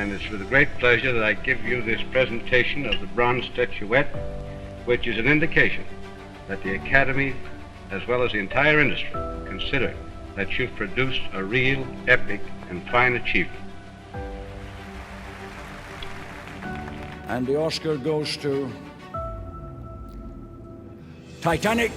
and it's with great pleasure that I give you this presentation of the bronze statuette, which is an indication that the Academy, as well as the entire industry, consider that you've produced a real, epic, and fine achievement. And the Oscar goes to Titanic,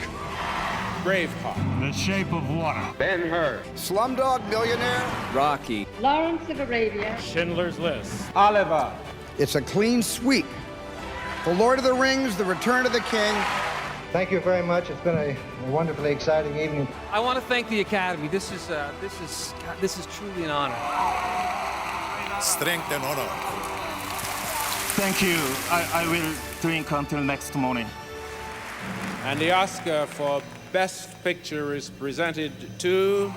Braveheart, The Shape of Water, Ben-Hur, Slumdog Millionaire, Rocky, Lawrence of Arabia, Schindler's List, Oliver. It's a clean sweep. The Lord of the Rings, The Return of the King. Thank you very much. It's been a wonderfully exciting evening. I want to thank the Academy. This is truly an honor. Strength and honor. Thank you. I will drink until next morning. And the Oscar for Best Picture is presented to...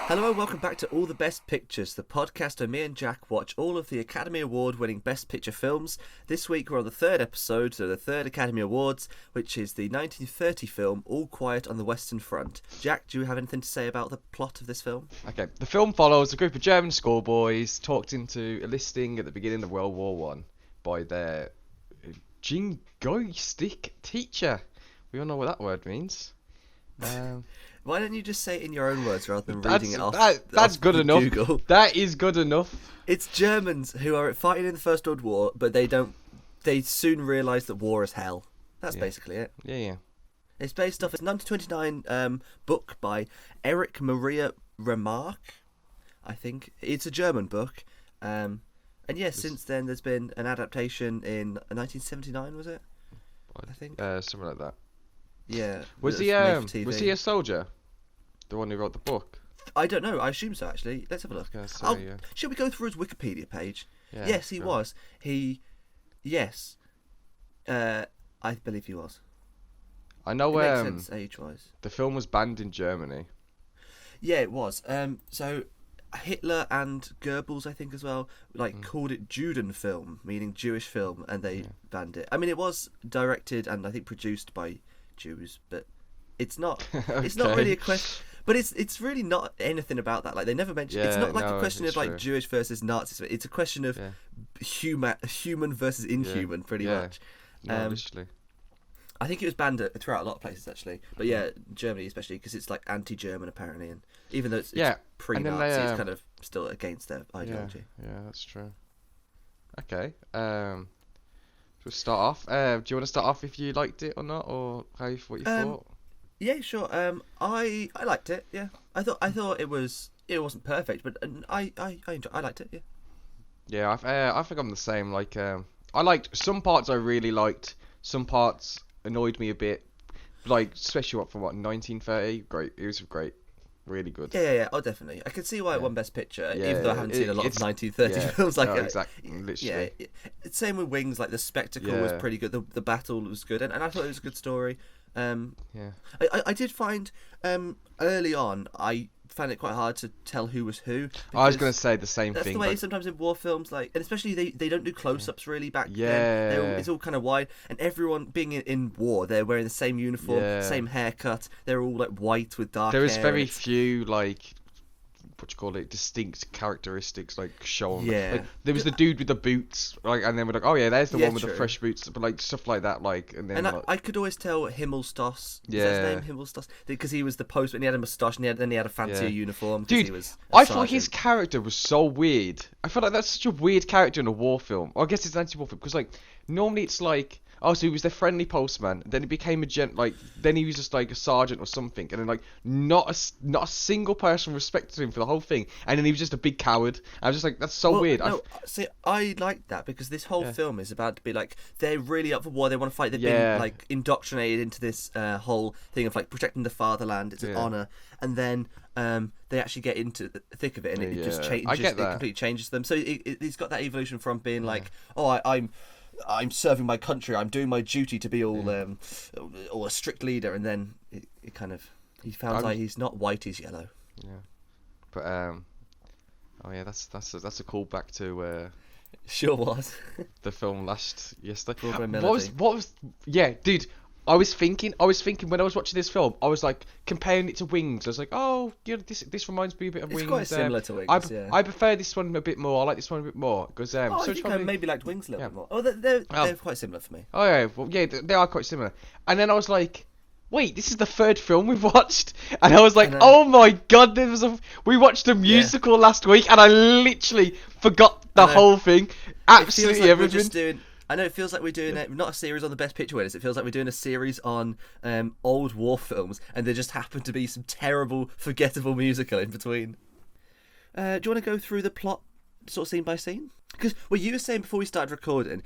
Hello and welcome back to All the Best Pictures, the podcast where me and Jack watch all of the Academy Award-winning Best Picture films. This week we're on the third episode, so the third Academy Awards, which is the 1930 film All Quiet on the Western Front. Jack, do you have anything to say about the plot of this film? Okay, the film follows a group of German schoolboys talked into enlisting at the beginning of World War One by their jingoistic teacher. We all know what that word means. Why don't you just say it in your own words rather than reading it off? That's good enough. Google. That is good enough. It's Germans who are fighting in the First World War, but they soon realise that war is hell. That's basically it. Yeah. It's based off a 1929 book by Erich Maria Remarque, I think. It's a German book. And since then there's been an adaptation in 1979, was it? I think. Something like that. Yeah. Was he a soldier? The one who wrote the book? I don't know. I assume so, actually. Let's have a look. Shall we go through his Wikipedia page? Yeah, yes, he was. Yes. I believe he was. I know it makes sense age-wise. The film was banned in Germany. Yeah, it was. So Hitler and Goebbels, I think, as well, called it Judenfilm, meaning Jewish film, and they banned it. I mean, it was directed and I think produced by Jews, but it's not. It's not really a question. But it's really not anything about that. Like, they never mention. It's not like a question of like Jewish versus Nazis. It's a question of human versus inhuman, pretty much. No, literally. I think it was banned throughout a lot of places, actually. But yeah, Germany especially, because it's like anti-German apparently, and even though it's pre-Nazi, it's kind of still against their ideology. Yeah, that's true. Okay. We'll start off. Do you want to start off if you liked it or not, or what you thought? Yeah, sure. I liked it. Yeah, I thought it wasn't perfect, but I liked it. Yeah. Yeah, I think I'm the same. Like, I liked some parts. I really liked some parts. Annoyed me a bit. Like, especially from 1930. Great. It was great. Really good. Yeah. Oh, definitely. I can see why it won Best Picture, even though I haven't seen a lot of 1930 films. Exactly. Literally. Yeah. Same with Wings. Like, the spectacle was pretty good. The battle was good, and I thought it was a good story. I did find early on I found it quite hard to tell who was who. I was going to say the same thing. That's the way sometimes in war films, and especially they don't do close-ups really back then. It's all kind of wide, and everyone being in war, they're wearing the same uniform, same haircut. They're all like white with dark hair. There was very few distinct characteristics shown. Like, there was the dude with the boots, and then we're like, oh yeah, there's the one with the fresh boots, but stuff like that, and then. And I could always tell Himmelstoss. Is that his name, Himmelstoss? Because he was the postman. He had a moustache, and then he had a fancier uniform. Dude, he was I thought his character was so weird. I feel like that's such a weird character in a war film. I guess it's an anti-war film because normally it's so he was the friendly postman. Then he became then he was just a sergeant or something, and then not a single person respected him for the whole thing, and then he was just a big coward. I was just that's so weird. No, see, I like that because this whole film is about to be they're really up for war. They want to fight. They've been indoctrinated into this whole thing of protecting the fatherland. It's an honor, and then they actually get into the thick of it, and it just changes. It completely changes them. So it's got that evolution from being I'm serving my country. I'm doing my duty to be all a strict leader, and then he found he's not white, he's yellow. Yeah, but that's a callback to sure was the film yesterday. What was dude? I was thinking when I was watching this film, I was like comparing it to Wings. I was like, oh, you know, this reminds me a bit of Wings. It's quite similar to Wings. I prefer this one a bit more. I like this one a bit more because I so think I maybe liked Wings a little bit more. Oh, they're quite similar for me. Oh yeah, well, yeah, they are quite similar. And then I was like, wait, this is the third film we've watched, and I was like, oh my god, we watched a musical last week, and I literally forgot the whole thing, absolutely everything. I know it feels like we're doing not a series on the best picture winners. It feels like we're doing a series on old war films, and there just happen to be some terrible, forgettable musical in between. Do you want to go through the plot, sort of scene by scene? Because you were saying before we started recording,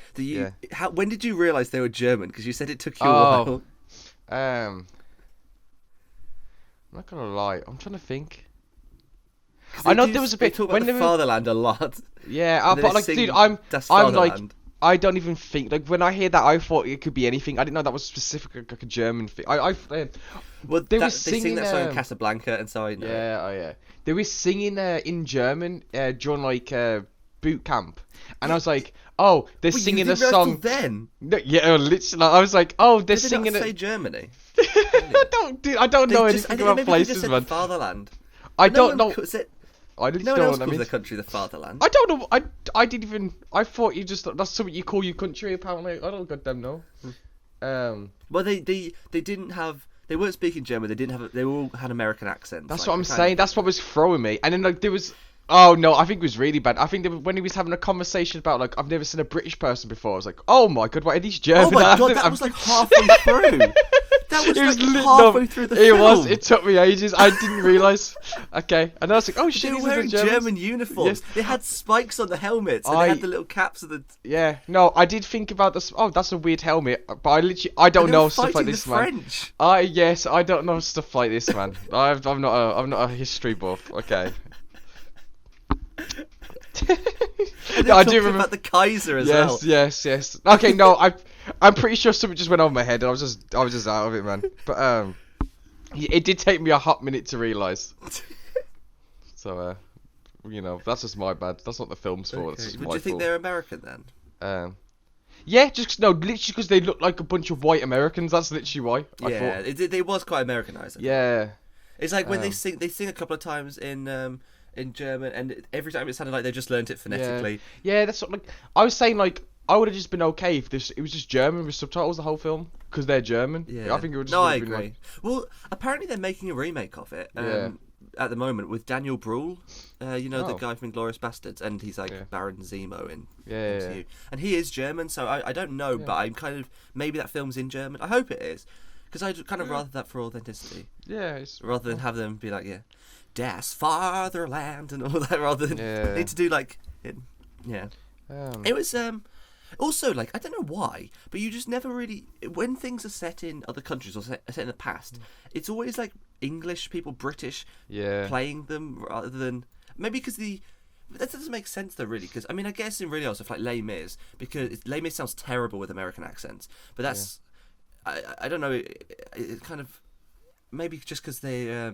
when did you realise they were German? Because you said it took you a while. I'm not gonna lie. I'm trying to think. I know there was a bit talk about the fatherland a lot. Yeah, but like, dude, I'm like. I don't even think, like, when I hear that, I thought it could be anything. I didn't know that was specific, like a German thing. Well, they sing that song in Casablanca, and so I know. Yeah. They were singing in German during, like, boot camp. And I was like, oh, they're singing a song. Then? No, yeah, literally. I was like, oh, they're Did singing not say Germany? I don't know anything about places, man. Fatherland. I don't know. I no one else calls the country the fatherland. I don't know. I didn't even. I thought that's something you call your country. Apparently, I don't goddamn know. Well, they didn't have. They weren't speaking German. They didn't have. They all had American accents. That's what I'm saying. That's what was throwing me. And then like there was. Oh no, I think it was really bad. I think when he was having a conversation about like I've never seen a British person before, I was like, oh my god, why are these German? Oh my god, that was like halfway through. That was like halfway through the film. It was. It took me ages. I didn't realise. Okay, and I was like, oh shit, they were wearing German uniforms. Yes. They had spikes on the helmets, and they had the little caps of the. Yeah, no, I did think about this. Oh, that's a weird helmet, but I don't know stuff like this, man. French. I don't know stuff like this, man. I'm not a history buff. Okay. And I do remember about the Kaiser as well. Yes. Okay, no, I'm pretty sure something just went over my head, and I was just out of it, man. But it did take me a hot minute to realise. So you know, that's just my bad. That's not the film's fault. Okay. It's just Would my you think fault. they're American then? Yeah, just literally because they look like a bunch of white Americans. That's literally why. I thought. It was quite Americanized. Yeah. It's like when they sing a couple of times in German, and every time it sounded like they just learnt it phonetically. Yeah, that's what, like I was saying. Like I would have just been okay if it was just German with subtitles the whole film because they're German. Yeah, I think it would. I agree. Like... Well, apparently they're making a remake of it. At the moment with Daniel Bruhl, the guy from Inglourious Bastards, and he's like Baron Zemo in MCU. And he is German, so I don't know, but I'm kind of maybe that film's in German. I hope it is, because I'd kind of rather that for authenticity. Yeah, rather than have them be like Das Fatherland and all that, rather than need to do like it. It was also like I don't know why, but you just never really when things are set in other countries or set in the past, it's always like English people, British playing them rather than maybe because that doesn't make sense though, really, because I mean I guess in really also like Les Mis, because Les Mis sounds terrible with American accents, but that's I don't know, it kind of maybe just because they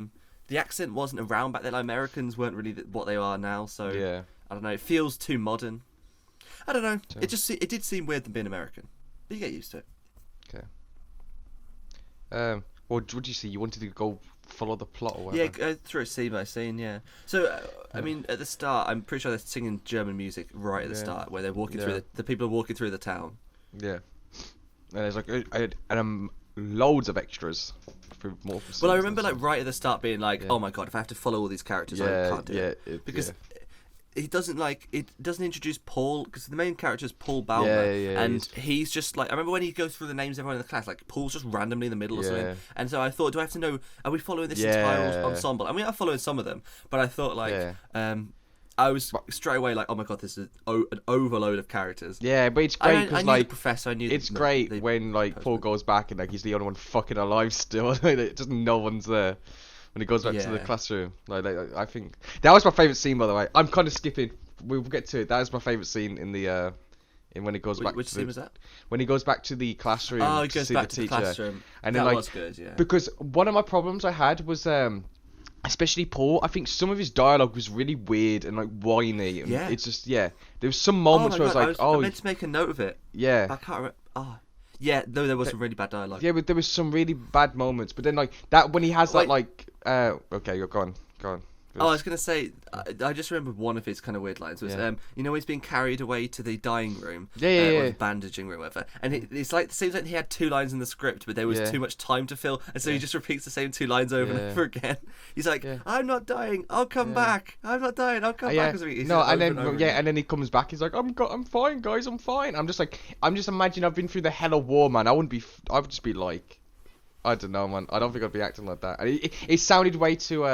the accent wasn't around back then. Like, Americans weren't really what they are now, so I don't know. It feels too modern. I don't know. It did seem weird than being American, but you get used to it. Okay. What did you see? You wanted to go follow the plot or whatever? Yeah, through a scene by scene. Yeah. So I mean, at the start, I'm pretty sure they're singing German music right at the start, where they're walking through the people are walking through the town. Yeah. And there's like loads of extras. Well, I remember like right at the start being like, oh my god, if I have to follow all these characters, I can't do it because it doesn't introduce Paul, because the main character is Paul Baumer, and he's just like, I remember when he goes through the names of everyone in the class, like Paul's just randomly in the middle or something, and so I thought, do I have to know, are we following this entire ensemble? I mean, I'm following some of them, but I thought like I was straight away like, oh my god, this is an overload of characters. Yeah, but it's great because like the professor, I knew it's great when like Paul goes back and like he's the only one fucking alive still. Just no one's there when he goes back to the classroom. Like I think that was my favorite scene, by the way. I'm kind of skipping. We'll get to it. That is my favorite scene in the in when he goes back. Which scene was that? When he goes back to the classroom. Oh, he goes back to the classroom. And that then, like, was good. Yeah. Because one of my problems I had was especially Paul, I think some of his dialogue was really weird and like whiny. And it's just there was some moments where I was like, I meant to make a note of it. Yeah. I can't remember. Oh, Yeah, though there was some really bad dialogue. Yeah, but there was some really bad moments. But then like that when he has that Wait. okay, go on. Oh, I was gonna say, I just remembered one of his kind of weird lines was, you know, he's being carried away to the dying room, or the bandaging room, or whatever, and it's like it seems like he had 2 lines in the script, but there was too much time to fill, and so he just repeats the same 2 lines over and over again. He's like, "I'm not dying, I'll come back. I'm not dying, I'll come back." And then he comes back. He's like, "I'm fine, guys, I'm fine." I'm just imagining I've been through the hell of war, man. I would just be like, I don't know, man. I don't think I'd be acting like that. And it sounded way too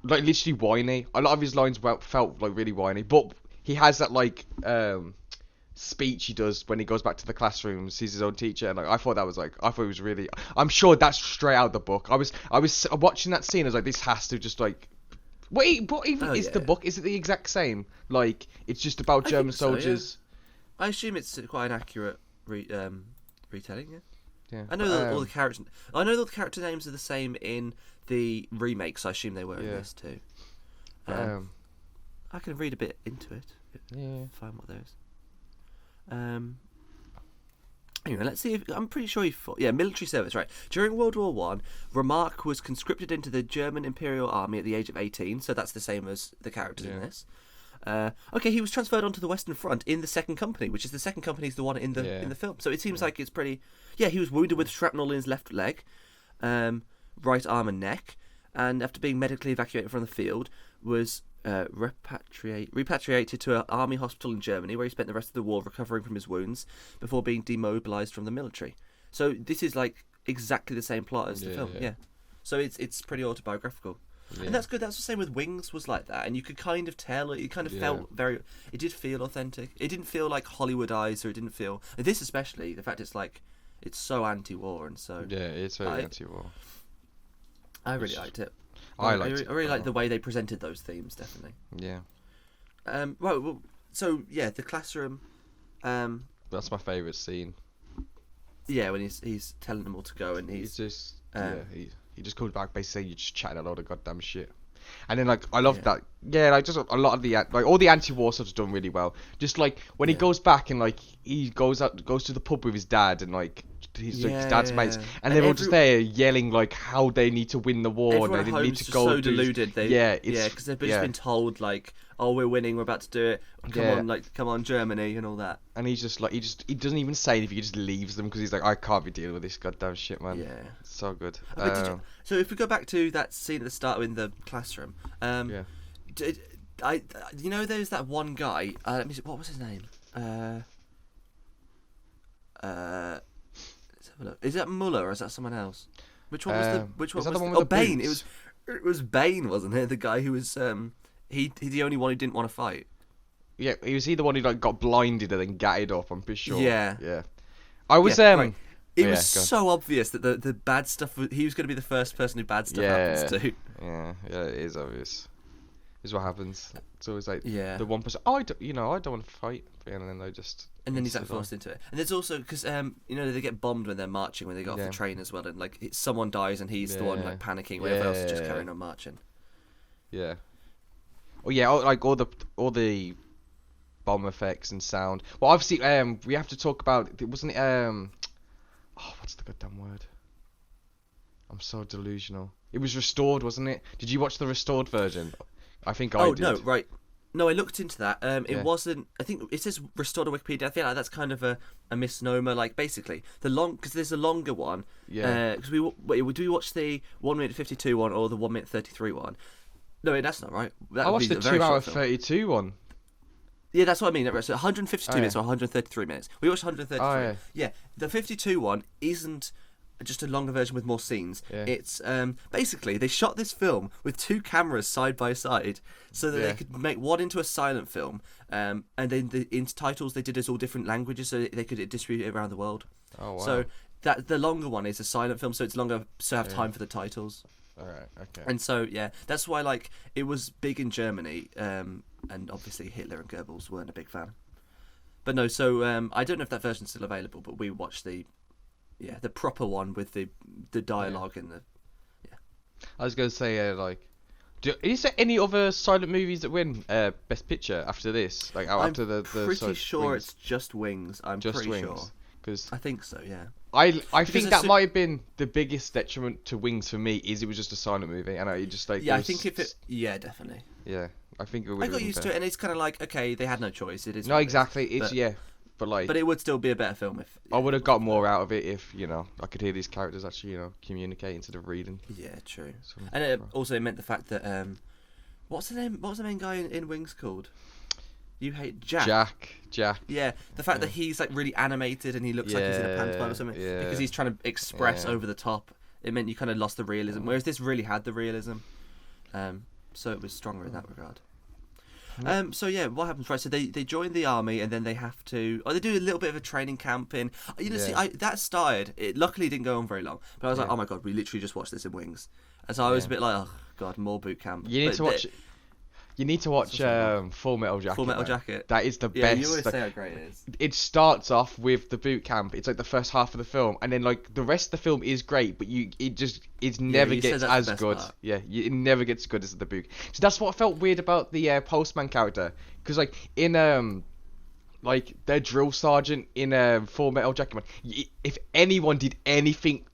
like literally whiny. A lot of his lines felt like really whiny, but he has that like speech he does when he goes back to the classroom, sees his own teacher, and like I thought it was really. I'm sure that's straight out of the book. I was watching that scene. I was like, this has to just like. What even is the book? Is it the exact same? Like it's just about German soldiers. Yeah. I assume it's quite an accurate retelling. Yeah. Yeah. I know that all the characters. I know that the character names are the same in the remakes. I assume they were in this too. I can read a bit into it. Find what there is. Anyway, let's see if I'm pretty sure he fought. Yeah, military service. Right. During World War One, Remarque was conscripted into the German Imperial Army at the age of 18. So that's the same as the characters in this. Okay, he was transferred onto the Western Front in the Second Company, which is the Second Company is the one in the film. So it seems like it's pretty. Yeah, he was wounded with shrapnel in his left leg, right arm and neck, and after being medically evacuated from the field, was repatriated to an army hospital in Germany, where he spent the rest of the war recovering from his wounds before being demobilized from the military. So this is like exactly the same plot as the film. Yeah. So it's pretty autobiographical. Yeah. And that's good. That's the same with Wings was like that, and you could kind of tell. It kind of felt very. It did feel authentic. It didn't feel like Hollywoodized, or it didn't feel this especially. The fact it's like it's so anti-war and so. Yeah, it's very anti-war. I really liked it. I really liked the way they presented those themes. Definitely. Yeah. Right. Well. So yeah, the classroom. That's my favourite scene. Yeah, when he's telling them all to go, and he's just he just comes back basically saying you're just chatting a load of goddamn shit. And then like I love that. Yeah, like just a lot of the like all the anti-war stuff's done really well. Just like when he goes back and like he goes to the pub with his dad and like his dad's mates, and they're all just there yelling like how they need to win the war and they need to go. So deluded. Because they've just been told like, oh, we're winning, we're about to do it. Come on, Germany and all that. And he's just like he doesn't even say anything. He just leaves them because he's like, I can't be dealing with this goddamn shit, man. Yeah, it's so good. So if we go back to that scene at the start in the classroom, there's that one guy. Let me see, what was his name? Let's have a look. Is that Muller or is that someone else? Which one was which one was? Oh, Bane. Boots? It was Bane, wasn't it? The guy who was he's the only one who didn't want to fight. Yeah, was he the one who like got blinded and then gatted up? I'm pretty sure. Yeah. I was right. It was so obvious that the bad stuff. He was going to be the first person who bad stuff happens to. Yeah, it is obvious. Is what happens. It's always like the one person. Oh, I don't want to fight, and then they just. And then he's like forced into it. And there's also because they get bombed when they're marching when they get off the train as well, and like someone dies and he's the one like panicking. When everyone else is just carrying on marching. Yeah. Oh yeah, like all the bomb effects and sound. Well, obviously, we have to talk about. Wasn't it what's the goddamn word? I'm so delusional. It was restored, wasn't it? Did you watch the restored version? I think I did. Oh no, right. No, I looked into that. It wasn't. I think it says restored on Wikipedia. I feel like that's kind of a misnomer. Like basically, because there's a longer one. Yeah. Because do we watch the 1 minute 52 one or the 1 minute 33 one? No, that's not right. I watched the 2 hour 32 one. Yeah, that's what I mean. So 152 minutes or 133 minutes. We watched 133. Oh, yeah, the 52 one isn't just a longer version with more scenes. Yeah. It's basically they shot this film with 2 cameras side by side so that they could make one into a silent film, and then in titles they did as all different languages so they could distribute it around the world. Oh wow! So that the longer one is a silent film, so it's longer to have time for the titles. All right. Okay. And so that's why like it was big in Germany, and obviously Hitler and Goebbels weren't a big fan. But no, so I don't know if that version's still available, but we watched the proper one with the dialogue and the. I was going to say is there any other silent movies that win Best Picture after this? Like after the pretty sure Wings. It's just Wings. I'm just pretty Wings. sure. Because I think so, yeah. I think that might have been the biggest detriment to Wings for me. Is it was just a silent movie, and it just like I think if it definitely. Yeah, I think it would. I got used to it, and it's kind of like okay, they had no choice. It is. No, exactly. It's but it would still be a better film if. I would have got more out of it if I could hear these characters actually communicate instead of reading. Yeah, true. And it also meant the fact that what's the name? What was the main guy in Wings called? You hate Jack. Jack. Yeah, the fact that he's like really animated and he looks like he's in a pantomime or something because he's trying to express over the top. It meant you kind of lost the realism, whereas this really had the realism. So it was stronger in that regard. So yeah, what happens, right? So they join the army and then they have to. They do a little bit of a training camp in. See, that started. It luckily didn't go on very long, but I was like, oh my god, we literally just watched this in Wings, and so I was a bit like, oh god, more boot camp. You need to watch Full Metal Jacket. Full Metal Jacket. That is the best. Yeah, you always say how great it is. It starts off with the boot camp. It's like the first half of the film, and then like the rest of the film is great, but it never gets as good. Part. Yeah, it never gets as good as the boot. So that's what felt weird about the postman character, because like in like their drill sergeant in Full Metal Jacket, if anyone did anything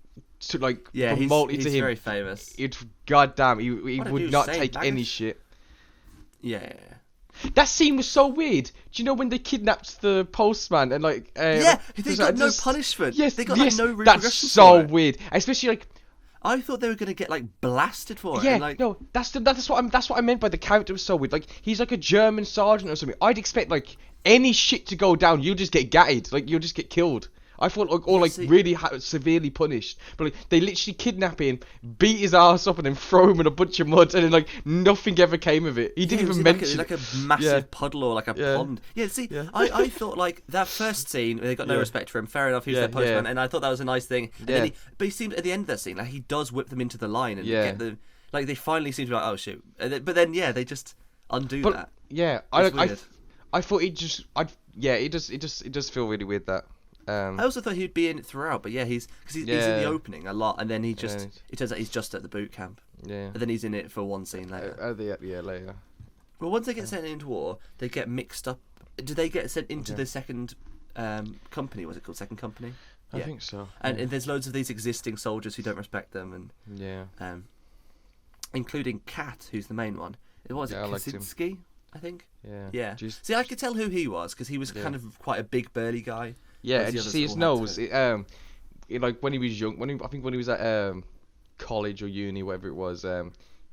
to like promote it to him, he's very famous. Goddamn, he would not take any shit. Yeah. That scene was so weird. Do you know when they kidnapped the postman and like? They got no punishment. Yes, they got like no repercussions. That's so weird. Especially like, I thought they were gonna get like blasted for it. Yeah, and, like... no, that's what I meant by the character was so weird. Like he's like a German sergeant or something. I'd expect like any shit to go down, you'll just get gatted. Like you'll just get killed. I thought really severely punished, but like they literally kidnap him, beat his ass up, and then throw him in a bunch of mud, and then like nothing ever came of it. He didn't even mention like a massive puddle or like a pond. Yeah, see, I thought like that first scene they got no respect for him. Fair enough, he was their postman, and I thought that was a nice thing. And then but he seemed at the end of that scene like he does whip them into the line and get them. Like they finally seem to be like, oh shoot, but then they just undo that. Yeah, I thought it does feel really weird that. I also thought he'd be in it throughout, but he's in the opening a lot, and then it turns out he's just at the boot camp. Yeah. And then he's in it for one scene later. Later. Well, once they get sent into war, they get mixed up. Do they get sent into the second company? Was it called Second Company? I think so. And there's loads of these existing soldiers who don't respect them, and including Kat, who's the main one. Was it Kaczynski? I think. Yeah. See, I could tell who he was because he was kind of quite a big burly guy. Yeah, and you see his nose. Like when he was young, I think when he was at college or uni, whatever it was,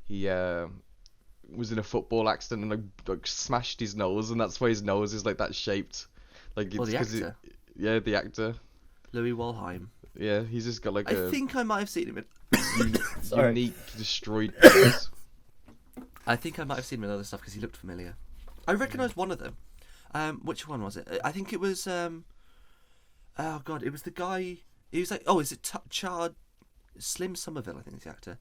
he was in a football accident and like smashed his nose, and that's why his nose is like that shaped. Like it's the actor. The actor. Louis Walheim. Yeah, he's just got like I think I might have seen him in unique destroyed nose. I think I might have seen him in other stuff because he looked familiar. I recognised one of them. Which one was it? I think it was. Oh god, it was the guy. He was like, is it Chard Slim Somerville? I think is the actor.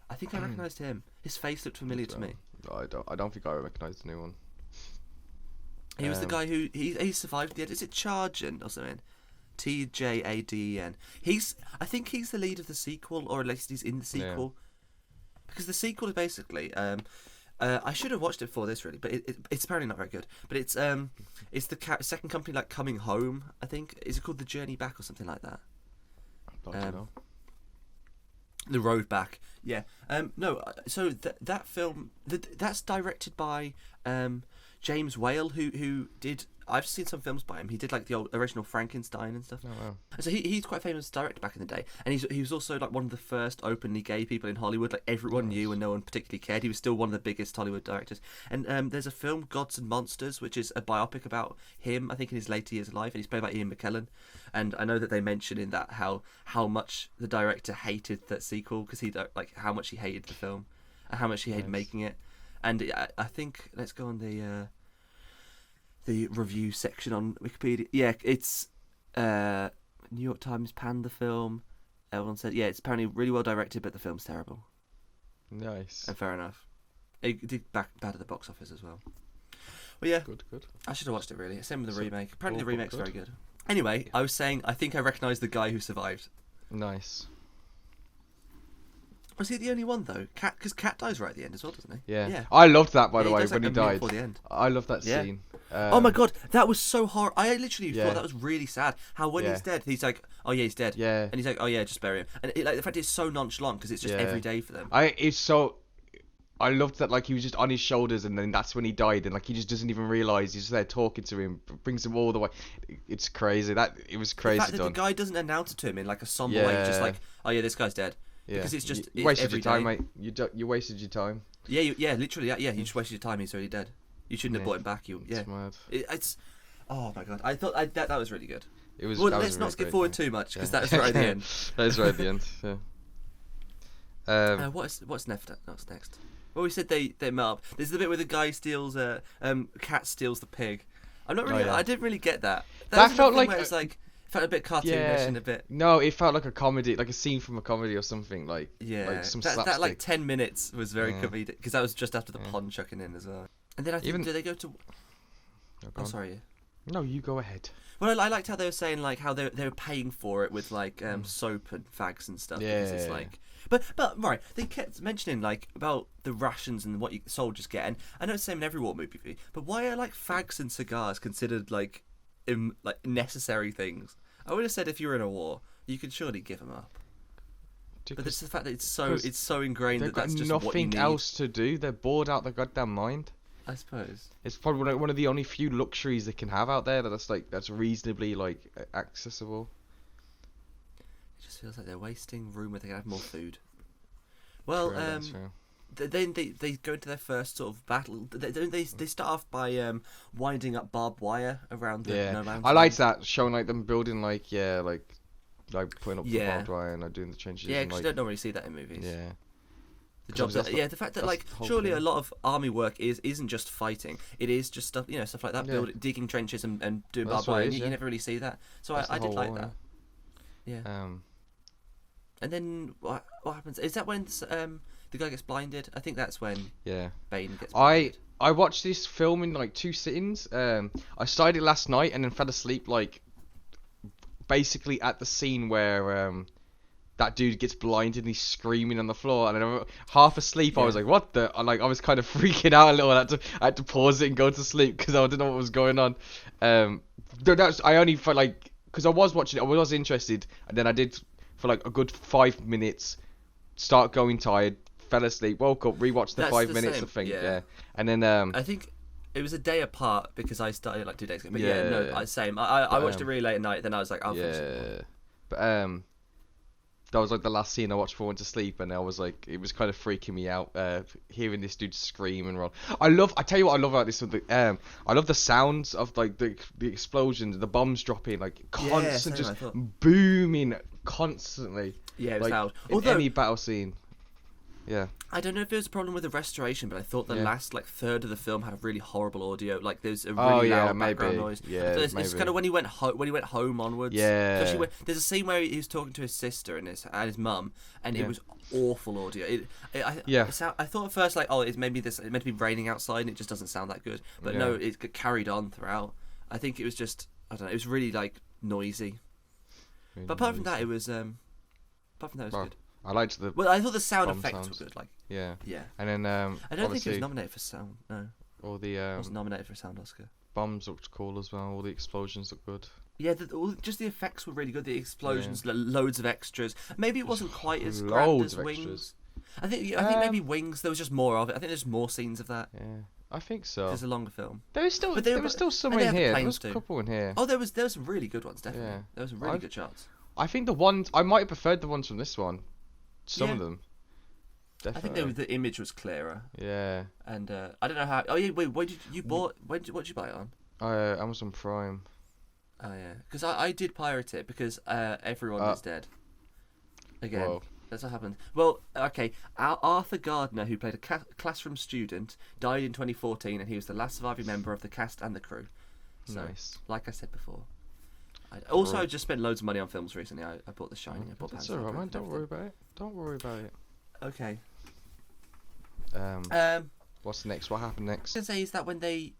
I think I recognised him. His face looked familiar to me. I don't think I recognised anyone. He was the guy who he survived the end. Is it Chargen or something? Tjaden. I think he's the lead of the sequel, or at least he's in the sequel. Because the sequel is basically. I should have watched it for this really, but it's apparently not very good. But it's the second company like coming home. I think is it called The Journey Back or something like that? I don't know. The Road Back. Yeah. No. So that film that's directed by James Whale, who did. I've seen some films by him. He did like the old original Frankenstein and stuff. Oh wow! So he's quite famous director back in the day, and he was also like one of the first openly gay people in Hollywood. Like everyone knew and no one particularly cared. He was still one of the biggest Hollywood directors. And there's a film, Gods and Monsters, which is a biopic about him. I think in his later years of life, and he's played by Ian McKellen. And I know that they mention in that how much the director hated that sequel because how much he hated the film and how much he hated making it. And I think let's go on the review section on Wikipedia. Yeah, it's New York Times panned the film. Everyone said, it's apparently really well directed, but the film's terrible. Nice. And fair enough. It did bad at the box office as well. Well, yeah. Good. I should have watched it really. Same with the remake. Apparently the remake's very good. Anyway, I was saying I think I recognise the guy who survived. Nice. Was he the only one though? Because Cat dies right at the end as well, doesn't he? Yeah. I loved that by the way when he died. Before the end. I loved that scene. Oh my god, that was so horrible. I literally thought that was really sad. How when he's dead, he's like, oh yeah, he's dead. Yeah. And he's like, oh yeah, just bury him. And like the fact it's so nonchalant because it's just every day for them. I loved that, like, he was just on his shoulders, and then that's when he died, and like he just doesn't even realize he's just there talking to him, brings him all the way. It's crazy. It was crazy. The fact that done. the guy doesn't announce it to him in like a somber way, just like, oh yeah, this guy's dead. Yeah. Because it's just you wasted every your time, day. mate. You wasted your time. Yeah, literally, yeah. You just wasted your time. He's already dead. You shouldn't have brought him back. It's mad. It's. Oh my god! I thought that was really good. It was. Well, that let's was not really skip great, forward too much because that's right at the end. That is right at the end. Yeah. What's next? Well, we said they met up. This is the bit where the guy steals cat steals the pig. I'm not really. I didn't really get that. That felt like it's like felt a bit cartoonish and a bit. No, it felt like a comedy, like a scene from a comedy or something. Like yeah, some that like 10 minutes was very comedic because that was just after the pond chucking in as well. And then I think do they go to? Oh, sorry. No, you go ahead. Well, I liked how they were saying like how they were paying for it with like soap and fags and stuff. Yeah. Because it's like, but right, they kept mentioning like about the rations and what soldiers get, and I know it's the same in every war movie, but why are like fags and cigars considered like necessary things? I would have said if you were in a war, you could surely give them up. But it's the fact that it's so ingrained that that's just what you need. They've got nothing else to do. They're bored out their goddamn mind. I suppose it's probably one of the only few luxuries they can have out there that's reasonably like accessible. It just feels like they're wasting room where they can have more food. Well, true. Then they go into their first sort of battle. They start off by winding up barbed wire around the no man's land. I liked that, showing like them building like putting up the barbed wire and like doing the trenches. Yeah, because you don't normally see that in movies. Yeah. The jobs the fact that like surely a lot of army work isn't just fighting. It is just stuff stuff like that, digging trenches and doing barbed wire. You never really see that. So I did like that. Yeah. And then what happens? Is that when the guy gets blinded? I think that's when Bane gets blinded. I watched this film in like 2 sittings. I started it last night and then fell asleep like basically at the scene where that dude gets blinded and he's screaming on the floor, and I'm half asleep. I was like, "What the?" I was kind of freaking out a little. I had to pause it and go to sleep because I didn't know what was going on. I only felt like because I was watching it, I was interested, and then I did for like a good 5 minutes. Start going tired, fell asleep, woke up, rewatched the 5 minutes. I think, and then I think it was a day apart because I started like 2 days ago. But same. I watched it really late at night. Then I was like, I'll finish it. But that was like the last scene I watched before I went to sleep, and I was like, it was kind of freaking me out, hearing this dude scream and roll. I tell you what I love about this one. I love the sounds of like the explosions, the bombs dropping, like constant, just booming constantly. Yeah, it was loud. Although any battle scene. Yeah. I don't know if it was a problem with the restoration, but I thought the last like third of the film had a really horrible audio. Like there's a really loud background noise. Yeah, it's kind of when he went home onwards. Yeah. Especially there's a scene where he was talking to his sister and his mum, and it was awful audio. I thought at first like, oh, it's meant to be raining outside, and it just doesn't sound that good. But no, it carried on throughout. I think it was just it was really like noisy. Really but apart from that, it was good. I liked the. Well, I thought the sound effects were good. Like. Yeah. Yeah. And then I don't think he was nominated for sound. No. Or the. Wasn't nominated for a sound Oscar. Bombs looked cool as well. All the explosions looked good. Yeah, just the effects were really good. The explosions, loads of extras. Maybe it wasn't quite as grand as Wings. I think maybe Wings. There was just more of it. I think there's more scenes of that. Yeah. I think so. There's a longer film. There was still some in here. There was a couple in here. Oh, there was some really good ones, definitely. Yeah. There was some really good shots. I think the ones I might have preferred the ones from this one. Some of them. Definitely. I think the image was clearer. Yeah. And I don't know how. Oh yeah, wait. What did you buy it on? Amazon Prime. Oh yeah, because I did pirate it because everyone was dead. Again. Whoa. That's what happened. Well, okay. Arthur Gardner, who played a classroom student, died in 2014, and he was the last surviving member of the cast and the crew. So, nice. Like I said before. I just spent loads of money on films recently. I bought The Shining. I bought That's alright, man. Don't worry about it. Okay. What's next? What happened next? I was gonna say is that when they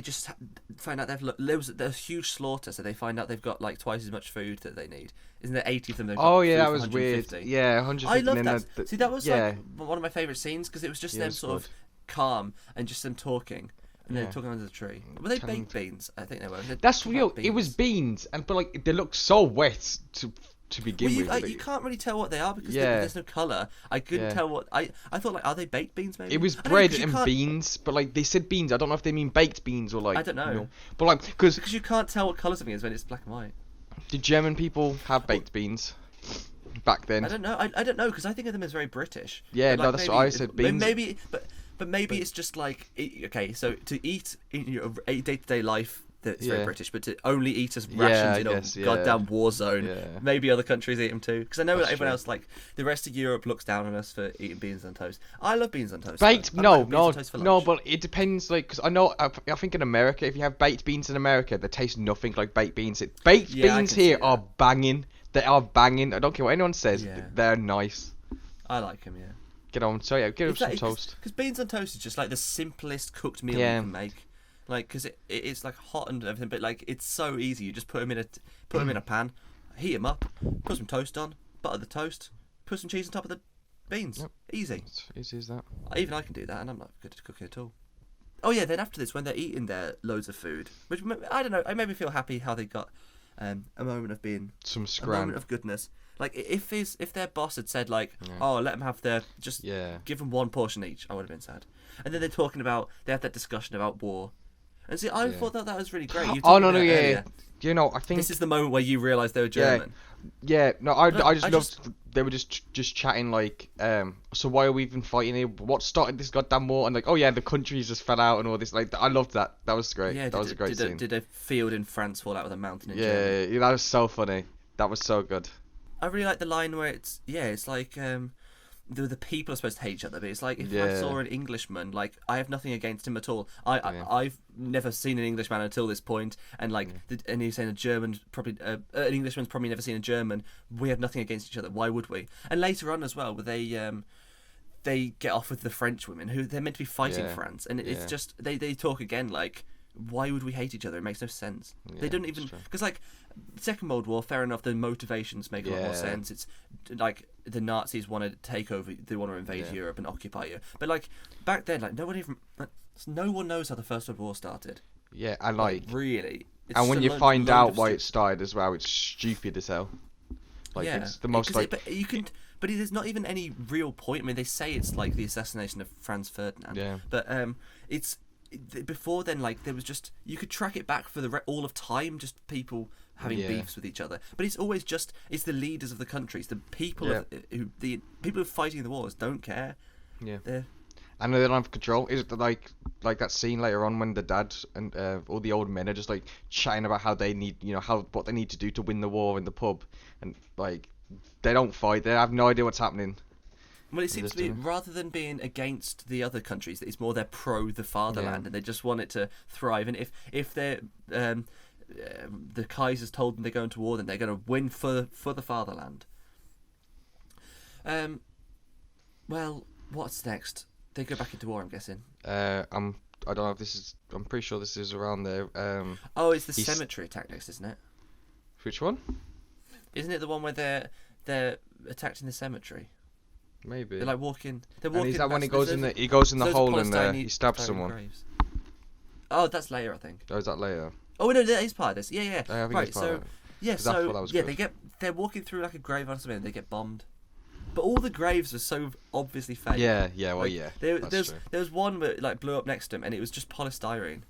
just find out there's a huge slaughter, so they find out they've got like twice as much food that they need. Isn't there 80 of them? That was weird. Yeah, 150. I love that. See, that was like one of my favourite scenes because it was just them sort of calm and just them talking. And they're talking under the tree. Were they baked beans? I think they were. That's real. It was beans, but like they look so wet to begin with. Like, you can't really tell what they are because there's no colour. I couldn't tell what I thought. Like, are they baked beans? Maybe it was bread and beans, but like they said beans. I don't know if they mean baked beans or like. I don't know. You know. But like because you can't tell what colour something is when it's black and white. Did German people have baked beans back then? I don't know. I don't know because I think of them as very British. Yeah, like, no, that's what I said. Beans. Maybe, but maybe it's just like okay. So to eat in your day-to-day life, that's very British. But to only eat as rations in a goddamn war zone, maybe other countries eat them too. Because I know that everyone else, like the rest of Europe, looks down on us for eating beans on toast. I love beans on toast. Baked? No, but it depends. Like, because I think in America, if you have baked beans in America, they taste nothing like baked beans. Baked beans here are banging. They are banging. I don't care what anyone says. They're nice. I like them. Yeah. Get on. So yeah, get some toast. Because beans on toast is just like the simplest cooked meal you can make. Like, because it's like hot and everything, but like it's so easy. You just put them in a pan, heat them up, put some toast on, butter the toast, put some cheese on top of the beans. Yep. Easy. It's easy as that. Even I can do that, and I'm not good at cooking at all. Oh yeah, then after this, when they're eating their loads of food, which I don't know, it made me feel happy how they got a moment of being a moment of goodness. Like if their boss had said like, oh, let them have give them one portion each, I would have been sad. And then they're talking about they had that discussion about war, and see, I thought that was really great. You know, I think this is the moment where you realise they were German. I just loved. They were just chatting like, so why are we even fighting here? What started this goddamn war? And like, oh yeah, the countries just fell out and all this. Like, I loved that. That was great. Yeah, that was a great scene. Did a field in France fall out with a mountain in Germany? Yeah, that was so funny. That was so good. I really like the line where it's like the people are supposed to hate each other, but it's like if I saw an Englishman, like I have nothing against him at all. I've never seen an Englishman until this point, and like and he's saying a German probably an Englishman's probably never seen a German. We have nothing against each other. Why would we? And later on as well, where they get off with the French women who they're meant to be fighting France, and it's just they talk again like, why would we hate each other? It makes no sense. They don't even because like Second World War, fair enough, the motivations make a lot more sense. It's like the Nazis want to take over, they want to invade Europe and occupy you. But like back then, like no one knows how the First World War started. Yeah, and like really. And when you find out why it started as well, it's stupid as hell. Like it's the most like. But there's not even any real point. I mean, they say it's like the assassination of Franz Ferdinand. Yeah. But it's before then, like there was just you could track it back for all of time, just people having beefs with each other. But it's always it's the leaders of the countries, the people who are fighting the wars don't care. Yeah. And they don't have control. Is it like that scene later on when the dad and all the old men are just like chatting about how they need, what they need to do to win the war in the pub, and like they don't fight. They have no idea what's happening. Well, it seems to be rather than being against the other countries, it's more they're pro the fatherland and they just want it to thrive. And if they're the Kaiser's told them they're going to war, then they're going to win for the fatherland. Well, what's next? They go back into war, I'm guessing. I don't know if this is. I'm pretty sure this is around there. It's the cemetery attack next, isn't it? Which one? Isn't it the one where they're attacked in the cemetery? Maybe. They're like walking. And is that when he goes in the hole and he stabs someone? Graves. Oh, that's later, I think. Oh, is that later? Oh no, that is part of this. Yeah. I think it's part of it. They're walking through like a grave or something, and they get bombed. But all the graves are so obviously fake. Yeah. There was one that like blew up next to him, and it was just polystyrene.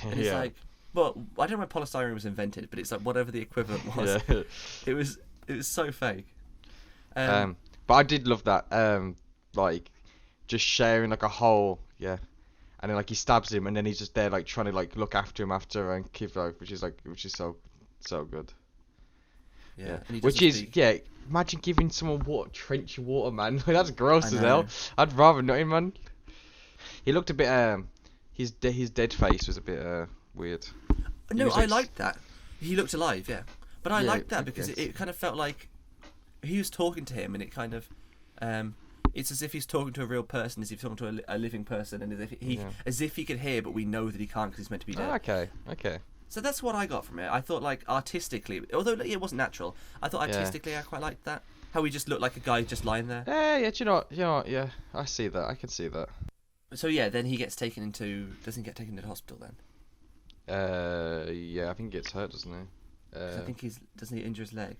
And it's like, well, I don't know when polystyrene was invented, but it's like whatever the equivalent was. It was so fake. But I did love that, like, just sharing like a hole, and then like he stabs him, and then he's just there like trying to like look after him after and keep like, which is so good. Yeah. Imagine giving someone trench water, man. That's gross as hell. I'd rather not him, man. He looked a bit his dead face was a bit weird. No, I liked that. He looked alive, but I liked that because it kind of felt like he was talking to him, and it kind of it's as if he's talking to a real person, as if he's talking to a living person, and as if he could hear, but we know that he can't because he's meant to be dead. Okay. So that's what I got from it. I thought, like, artistically, although it wasn't natural, I thought artistically I quite liked that. How he just looked like a guy just lying there. Yeah, you know, I see that. I can see that. So yeah, then he gets taken into. Doesn't he get taken to the hospital then? Yeah, I think he gets hurt, doesn't he? I think doesn't he injure his leg?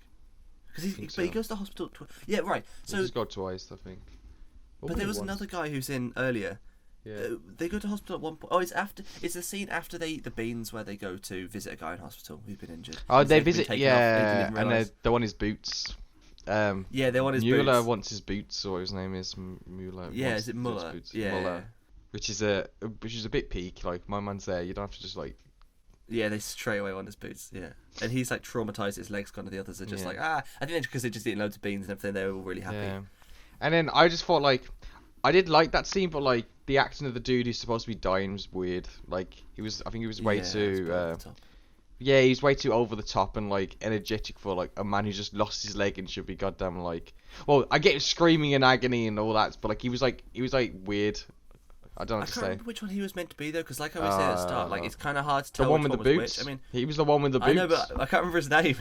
Because so. he goes to the hospital. Yeah, right. So he's got twice, I think. But there was another guy who's in earlier. Yeah. They go to hospital at one point. Oh, it's after. It's the scene after they eat the beans where they go to visit a guy in hospital who's been injured. Oh, they visit. Yeah, and they want his boots. Yeah, they want his Mueller boots. wants his boots, or his name is Mueller. Yeah, is it Mueller? Yeah, Mueller. Which is a bit peak. Like, my man's there. You don't have to just like. Yeah, they straight away want his boots. Yeah, and he's like traumatized. His legs gone, and the others are just like I think because they just eating loads of beans and everything. They were all really happy. Yeah. And then I just thought like, I did like that scene, but like the acting of the dude who's supposed to be dying was weird. Like I think he was way too. Yeah, he's way too over the top and like energetic for like a man who just lost his leg and should be goddamn like. Well, I get him screaming in agony and all that, but like he was like weird. I don't know what to say. I can't remember which one he was meant to be though, because like I was saying at the start, like it's kind of hard to tell. The one which with one the was boots. which. I mean, he was the one with the boots. I know, but I can't remember his name.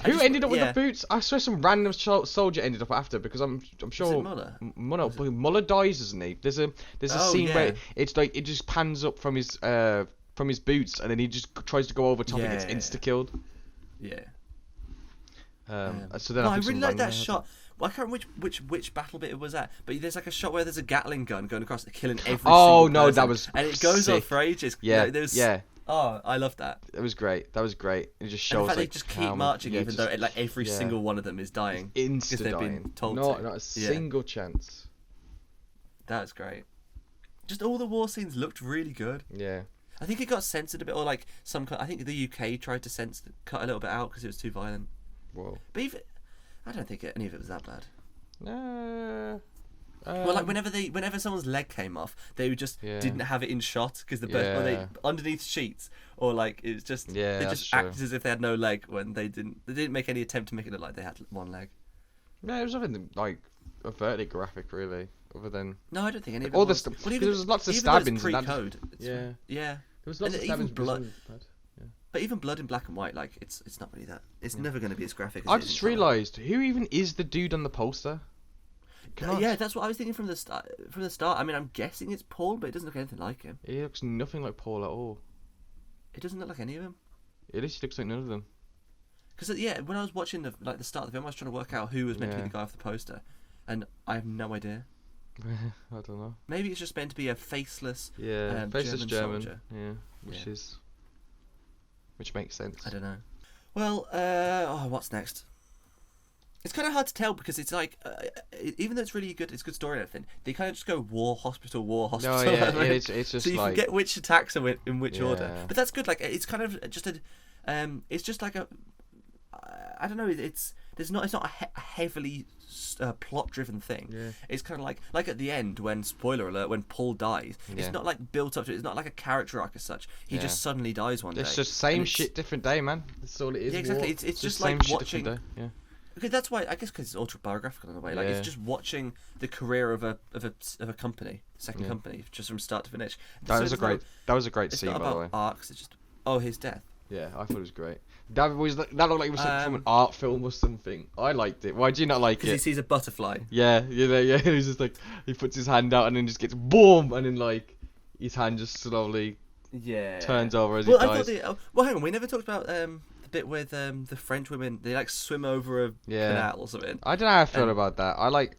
Who ended up with the boots? I swear some random soldier ended up after, because I'm sure. Is it Muller? Muller dies, doesn't he? There's a scene where it's like it just pans up from his boots, and then he just tries to go over top and gets insta killed. Yeah. So then I really like that shot. Well, I can't remember which battle bit it was at, but there's like a shot where there's a Gatling gun going across, killing every single person, that was and it goes on for ages. Yeah. Oh, I love that. It was great. It just shows. And in fact, like, they just keep marching, even though like every single one of them is dying. Insta they've dying. Been told not a single chance. That's great. Just all the war scenes looked really good. Yeah. I think it got censored a bit, or like I think the UK tried to cut a little bit out because it was too violent. Whoa. But even, I don't think any of it was that bad. Well, like whenever someone's leg came off, they just didn't have it in shot because or they underneath sheets, or like it was just they just acted as if they had no leg when they didn't make any attempt to make it look like they had one leg. No, it was nothing like overtly graphic, really, other than no, I don't think any of it. All the stuff. There was lots of stabbings and pre-code. Yeah. There was lots of stabbings. Blood. But even blood in black and white, like it's not really that. It's never going to be as graphic. As I just realised who even is the dude on the poster. Yeah, that's what I was thinking from the start. I mean, I'm guessing it's Paul, but it doesn't look anything like him. He looks nothing like Paul at all. It doesn't look like any of them. It literally looks like none of them. Because when I was watching the start of the film, I was trying to work out who was meant to be the guy off the poster, and I have no idea. I don't know. Maybe it's just meant to be a faceless, faceless German soldier. Yeah, which makes sense. I don't know. Well, what's next? It's kind of hard to tell because it's like, even though it's really good, it's good story and everything. They kind of just go war hospital. No, yeah, it's just so you like, forget which attacks are in which order. But that's good. Like it's kind of just it's just like I don't know. It's not a heavily plot-driven thing. Yeah. It's kind of like at the end when, spoiler alert, when Paul dies. It's not like built up to it. It's not like a character arc as such. He just suddenly dies one day. It's just same shit, different day, man. That's all it is. Yeah, exactly. It's just like watching. Yeah. Okay, that's why I guess because it's autobiographical in a way. Like it's just watching the career of a company, second company, just from start to finish. That was a great scene, by the way. Arcs. It's just his death. Yeah, I thought it was great. That looked like it was from an art film or something. I liked it. Why do you not like it? Because he sees a butterfly. Yeah. He's just like, he puts his hand out and then just gets boom, and then like his hand just slowly turns over as he dies. Hang on, we never talked about the bit with the French women. They like swim over a canal or something. I don't know how I feel about that. I like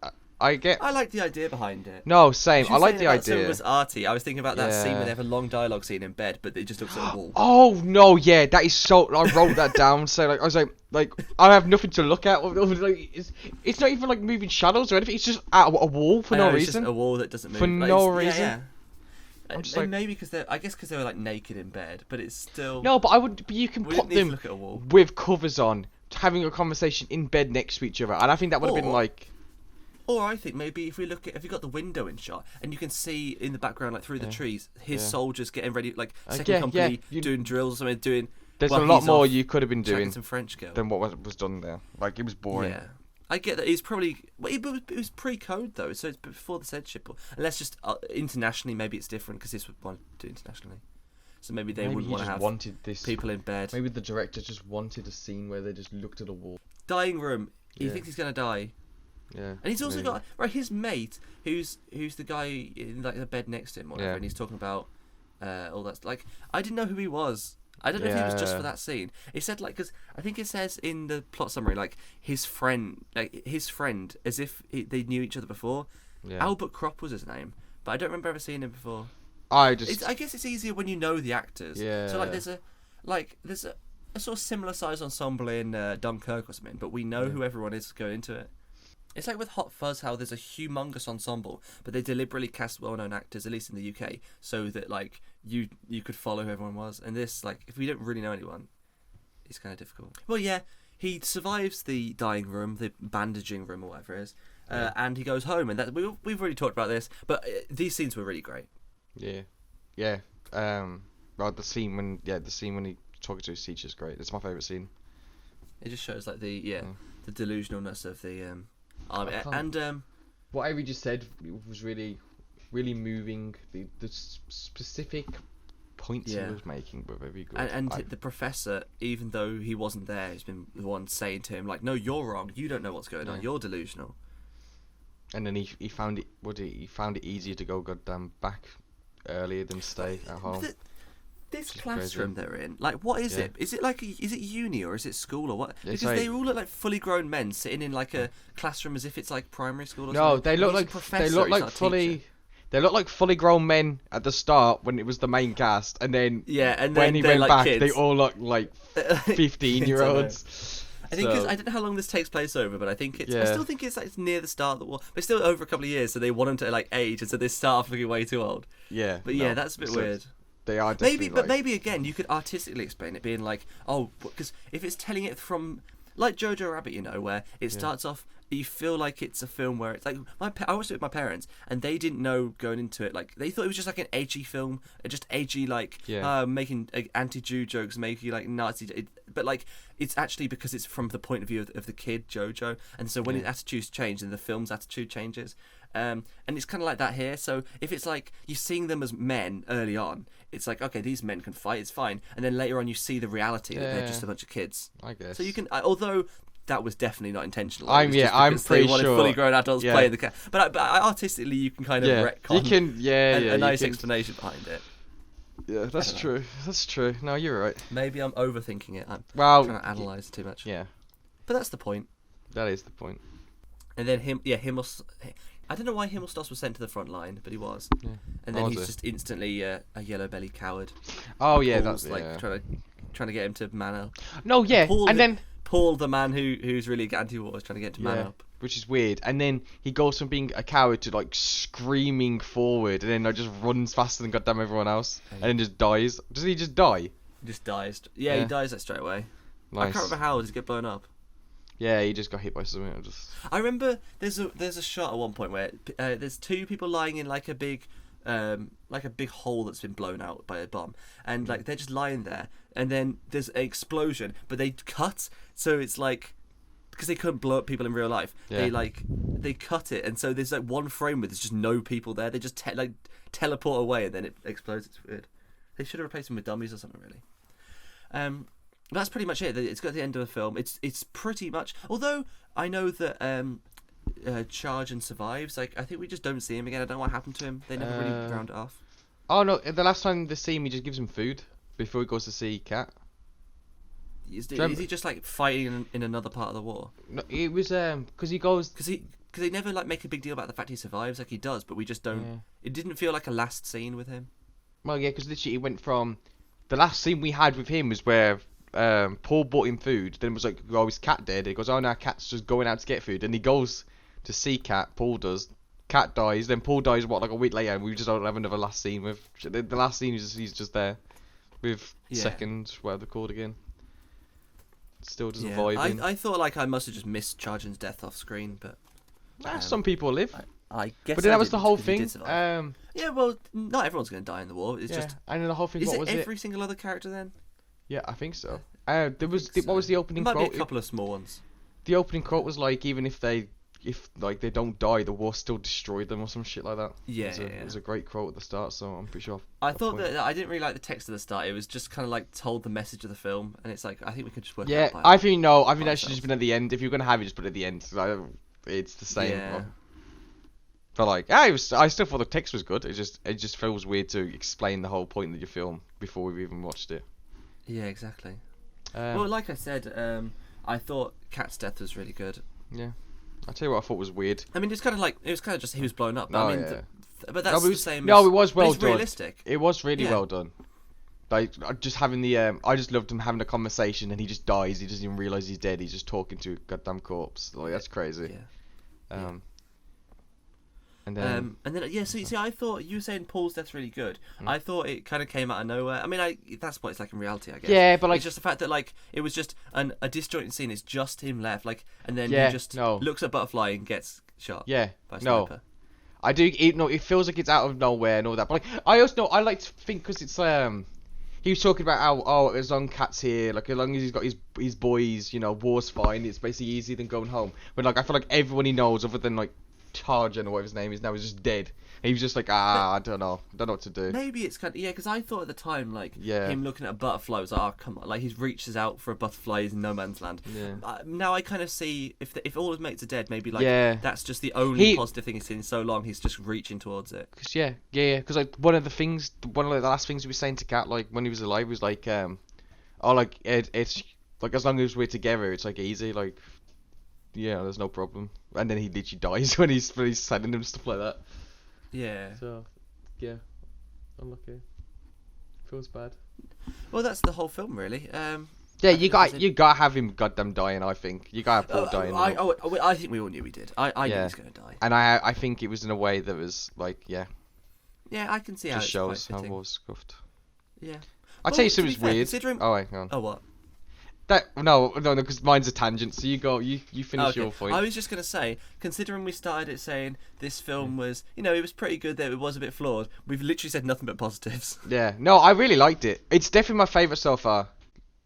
the idea behind it. No, same. I like the idea. It was arty. I was thinking about that scene where they have a long dialogue scene in bed, but it just looks like a wall. Oh no, yeah, that is so. I wrote that down. So like, I was like, I have nothing to look at. Like, it's not even like moving shadows or anything. It's just at a wall for no reason. It's just a wall that doesn't move for no reason. Yeah. And maybe because they were like naked in bed, but it's still. No, but you can put them with covers on, having a conversation in bed next to each other, and I think that would have been like. Or I think maybe if you got the window in shot and you can see in the background, like through the trees, his soldiers getting ready, like second company doing drills or something, doing. There's a lot more you could have been doing some French girl than what was done there. Like it was boring. Yeah, I get that. He's probably it was pre-code though, so it's before the censorship. Unless just internationally, maybe it's different because this would want to do internationally. So maybe they wouldn't want to have people in bed. Maybe the director just wanted a scene where they just looked at a wall. Dying room. He thinks he's gonna die. Yeah. And he's also got his mate, who's the guy in like the bed next to him, or whatever, and he's talking about all that. Like, I didn't know who he was. I don't know if he was just for that scene. It said like, because I think it says in the plot summary like his friend, as if they knew each other before. Yeah. Albert Kropp was his name, but I don't remember ever seeing him before. I guess it's easier when you know the actors. Yeah. So like there's a sort of similar size ensemble in Dunkirk or something, but we know who everyone is going into it. It's like with Hot Fuzz, how there's a humongous ensemble, but they deliberately cast well-known actors, at least in the UK, so that like you could follow who everyone was. And this, like, if we don't really know anyone, it's kind of difficult. Well, yeah, he survives the dying room, the bandaging room, or whatever it is, and he goes home. And that we've already talked about this, but these scenes were really great. Yeah. Right, the scene when he talking to his teacher is great. It's my favourite scene. It just shows like the delusionalness of the army. And what Avery just said was really, really moving. The specific points he was making were very good. And the professor, even though he wasn't there, has been the one saying to him like, "No, you're wrong. You don't know what's going on. You're delusional." And then he found it. He found it easier to go goddamn back earlier than stay at home. This classroom they're in, like, what is it? Is it like is it uni or is it school or what? Because they all look like fully grown men sitting in like a classroom as if it's like primary school or something. No, they look like fully grown men at the start when it was the main cast, and then when he went like back, kids. they all look like 15-year-olds. I think I don't know how long this takes place over, but I think it's. I still think it's like near the start of the war, but it's still over a couple of years, so they want them to like age, and so they start off looking way too old. Yeah, but that's a bit weird. They are maybe again you could artistically explain it, being like, because if it's telling it from like Jojo Rabbit, where it starts off, you feel like it's a film where it's like I watched it with my parents, and they didn't know going into it, like they thought it was just like an edgy film, just edgy like making anti-Jew jokes, making like Nazi, but like it's actually because it's from the point of view of the kid Jojo, and so when his attitudes change, then the film's attitude changes. And it's kind of like that here. So if it's like you're seeing them as men early on, it's like, okay, these men can fight, it's fine. And then later on, you see the reality that they're just a bunch of kids. I guess. So you can, although that was definitely not intentional. I'm pretty sure. Fully grown adults playing the cat, but artistically, you can kind of retcon. A nice explanation behind it. Yeah, that's true. That's true. No, you're right. Maybe I'm overthinking it. I'm trying to analyze too much. Yeah. But that's the point. That is the point. And then I don't know why Himmelstos was sent to the front line, but he was. Yeah. And then he's just instantly a yellow-bellied coward. Oh yeah, Paul's like trying to get him to man up. No, yeah, then Paul, the man who's really anti-war, is trying to get him to man up. Which is weird. And then he goes from being a coward to like screaming forward, and then like just runs faster than goddamn everyone else, and then just dies. Does he just die? He just dies. Yeah, he dies straight away. Nice. I can't remember how. Does he get blown up? Yeah, he just got hit by something. I remember there's a shot at one point where there's two people lying in like a big hole that's been blown out by a bomb, and like they're just lying there, and then there's an explosion, but they cut, so it's like because they couldn't blow up people in real life, they cut it, and so there's like one frame where there's just no people there. They just teleport away, and then it explodes. It's weird. They should have replaced them with dummies or something, really. That's pretty much it. It's got to the end of the film. It's pretty much. Although I know that Chargen survives. Like I think we just don't see him again. I don't know what happened to him. They never really round it off. Oh no! The last time they see him, he just gives him food before he goes to see Kat. Is he just like fighting in another part of the war? No, it was because he goes because they never like make a big deal about the fact he survives. Like he does, but we just don't. Yeah. It didn't feel like a last scene with him. Well, yeah, because literally he went from the last scene we had with him was where. Paul bought him food, then was like, oh, his cat dead. He goes, oh no, Cat's just going out to get food, and he goes to see Cat. Paul does. Cat dies, then Paul dies like a week later, and we just don't have another last scene with the last scene is he's just there with second whatever they're called again. Still just vibing. I thought like I must have just missed Chargen's death off screen, but some people live. I guess. But then that was the whole thing. Yeah, well, not everyone's going to die in the war. It's just. And then the whole thing. Is it every single other character then? Yeah, I think so. What was the opening quote? Might be a couple of small ones. The opening quote was like, even if they don't die, the war still destroyed them or some shit like that. Yeah, it was a great quote at the start, so I'm pretty sure. I thought that I didn't really like the text at the start. It was just kind of like told the message of the film, and it's like I think we could just work. Yeah, I think that should just been at the end. If you're gonna have it, just put it at the end. it's the same. Yeah. But like, I still thought the text was good. It just feels weird to explain the whole point of your film before we've even watched it. Yeah, exactly. Well, like I said, I thought Cat's death was really good. Yeah. I'll tell you what I thought was weird. I mean, it was kind of just he was blown up. But Oh, I mean, yeah. but that's the same. No, it was well it's done. realistic. It was really Yeah. well done. Like, just having the I just loved him having a conversation and he just dies. He doesn't even realise he's dead. He's just talking to a goddamn corpse. Like, that's crazy. Yeah. And then Yeah. So you see, I thought you were saying Paul's death's really good. I thought it kind of came out of nowhere. I mean, that's what it's like in reality, I guess. Yeah, but like it's just the fact that like it was just a disjointed scene. It's just him left, like, and then Yeah, he just no. looks at Butterfly and gets shot. yeah, By a no. sniper. I do. It feels like it's out of nowhere and all that. But like, I also know I like to think because it's he was talking about how as long Cat's here, like as long as he's got his boys, war's fine. It's basically easier than going home. But like I feel like everyone he knows, other than like Tarjan or whatever his name is now, is just dead. And he was just like, I don't know what to do. Maybe it's kind of because I thought at the time like Yeah. him looking at a butterfly was like, oh come on, like he reaches out for a butterfly, he's in no man's land. Yeah. Now I kind of see if all his mates are dead, maybe like Yeah. that's just the only positive thing he's seen in so long. He's just reaching towards it. Cause because like one of the last things we were saying to Kat, like when he was alive, was like, like it's like as long as we're together, it's like easy, like there's no problem. And then he literally dies when he's sending him stuff like that. Yeah. So yeah, unlucky. Feels bad. Well, that's the whole film, really. Yeah, you got have him goddamn dying. I think you got have Paul dying. I think we all knew he did. I knew he was going to die. And I think it was in a way that was like Yeah, I can see how just it's shows quite how fitting. it was scuffed. Yeah. I'll tell you something weird. Considering... Oh wait, hang on. Oh what? No, because mine's a tangent. So you go, you finish Okay. your point. I was just gonna say, considering we started it saying this film was, it was pretty good, that it was a bit flawed. We've literally said nothing but positives. Yeah, no, I really liked it. It's definitely my favourite so far.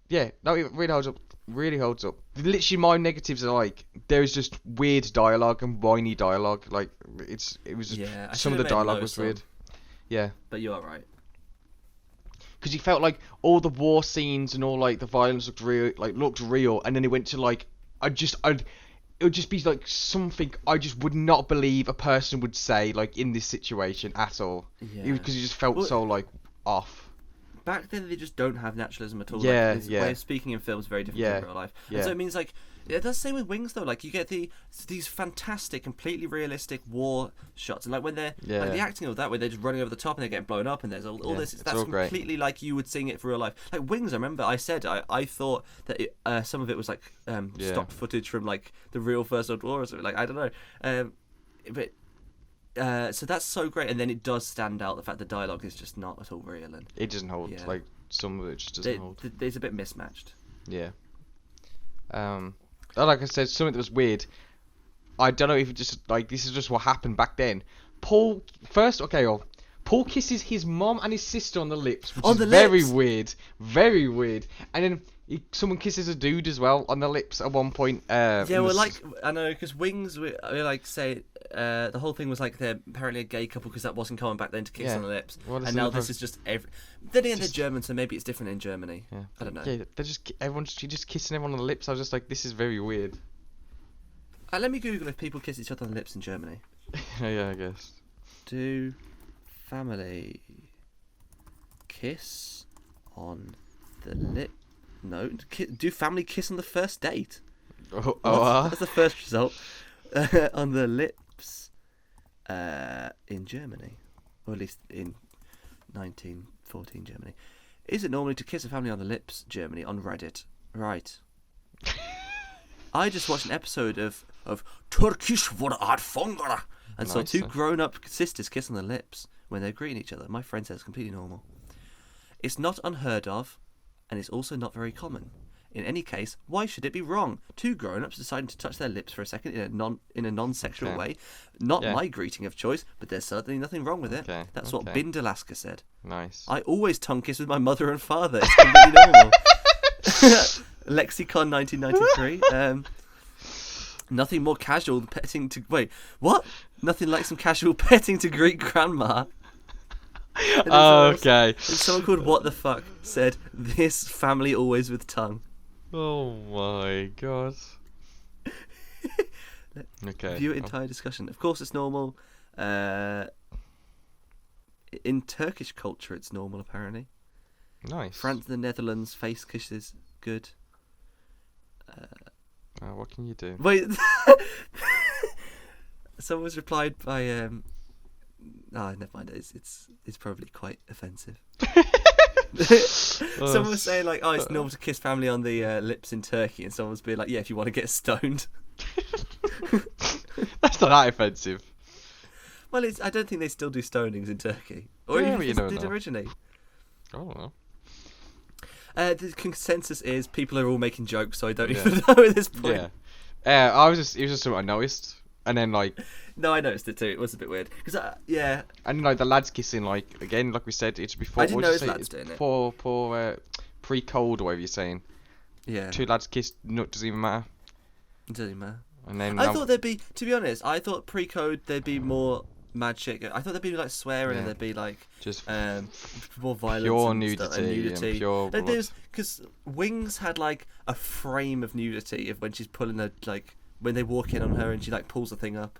Yeah, no, it really holds up. Really holds up. Literally, my negatives are like there's just weird dialogue and whiny dialogue. Like it was just, some of the dialogue was weird. Yeah. But you are right. Because he felt like all the war scenes and all like the violence looked real, and then it went to like it would just be like something I just would not believe a person would say like in this situation at all. Yeah. Because he just felt so like off. Back then, they just don't have naturalism at all. Yeah, like, way of speaking in film is very different from real life. Yeah. And so it means like it does the same with Wings though. Like you get these fantastic, completely realistic war shots, and like when they're like the acting of that, where they're just running over the top and they're getting blown up, and there's all this. That's completely like you would sing it for real life. Like Wings, I remember I said I thought that some of it was like stock footage from like the real First World War or something. Like I don't know, but. So that's so great, and then it does stand out the fact the dialogue is just not at all real, and it doesn't hold. Like some of it just doesn't hold. It's a bit mismatched. Yeah. Like I said, something that was weird. I don't know if it just like this is just what happened back then. Paul kisses his mom and his sister on the lips, which is very weird, and then someone kisses a dude as well on the lips at one point. I know because Wings, we like say the whole thing was like they're apparently a gay couple because that wasn't common back then to kiss on the lips, and now this is just then again they're German, so maybe it's different in Germany. Yeah. I don't know. Yeah, they're just kissing everyone on the lips. I was just like, this is very weird. Let me Google if people kiss each other on the lips in Germany. Yeah, I guess. Do family kiss on the lip? No. Do family kiss on the first date? That's the first result. On the lips in Germany. Or at least in 1914 Germany. Is it normally to kiss a family on the lips, Germany, on Reddit? Right. I just watched an episode of Turkish Vorartfångare and saw two grown-up sisters kiss on the lips when they're greeting each other. My friend says it's completely normal. It's not unheard of, and it's also not very common. In any case, why should it be wrong? Two grown-ups deciding to touch their lips for a second in a non-sexual way. Not my greeting of choice, but there's certainly nothing wrong with it. That's what Bindalaska said. Nice. I always tongue kiss with my mother and father. It's completely normal. Lexicon 1993. Nothing more casual than petting to... Wait, what? Nothing like some casual petting to greet grandma. Okay. And someone called What the Fuck said, this family always with tongue. Oh my god. Okay. View entire discussion. Of course, it's normal. In Turkish culture, it's normal apparently. Nice. France and the Netherlands, face kisses, good. What can you do? Wait. Someone was replied by never mind. It's probably quite offensive. Someone was saying like, "Oh, it's normal to kiss family on the lips in Turkey," and someone was being like, "Yeah, if you want to get stoned." That's not that offensive. Well, I don't think they still do stonings in Turkey, or Yeah, even you if don't they did know. originally. I don't know. The consensus is people are all making jokes, so I don't Yeah. even know at this point. Yeah. It was just something I noticed, and then like, No, I noticed it too. It was a bit weird because yeah, and like the lads kissing, like again, like we said, it's before. I didn't what know did his you say? lads It's doing it. Before pre-cold, or whatever you're saying. yeah, Two lads kissed, doesn't even matter. it doesn't matter. And then I thought there'd be, to be honest, I thought pre-code there'd be more mad shit. I thought there'd be like swearing, and there'd be like just more violence, pure and nudity, stuff, and nudity. and pure. Like, because Wings had like a frame of nudity of when she's pulling the like when they walk in on her and she like pulls the thing up,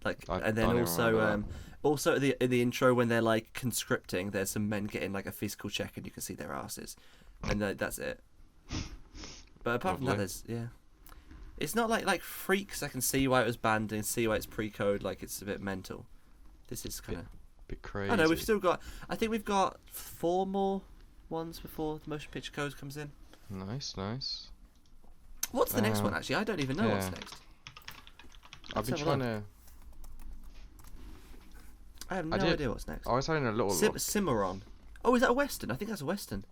like, and then don't even also remember also in the intro when they're like conscripting, there's some men getting like a physical check and you can see their asses, and that's it. But apart from that, there's it's not like Freaks. I can see why it was banned and see why it's pre-code. Like it's a bit mental. This is kind of bit crazy. I know we've still got. I think we've got 4 more ones before the motion picture code comes in. Nice. What's the next one? Actually, I don't even know what's next. I've been have a trying look. to. I have no idea what's next. I was having a little look. Cimarron. Oh, is that a western? I think that's a western.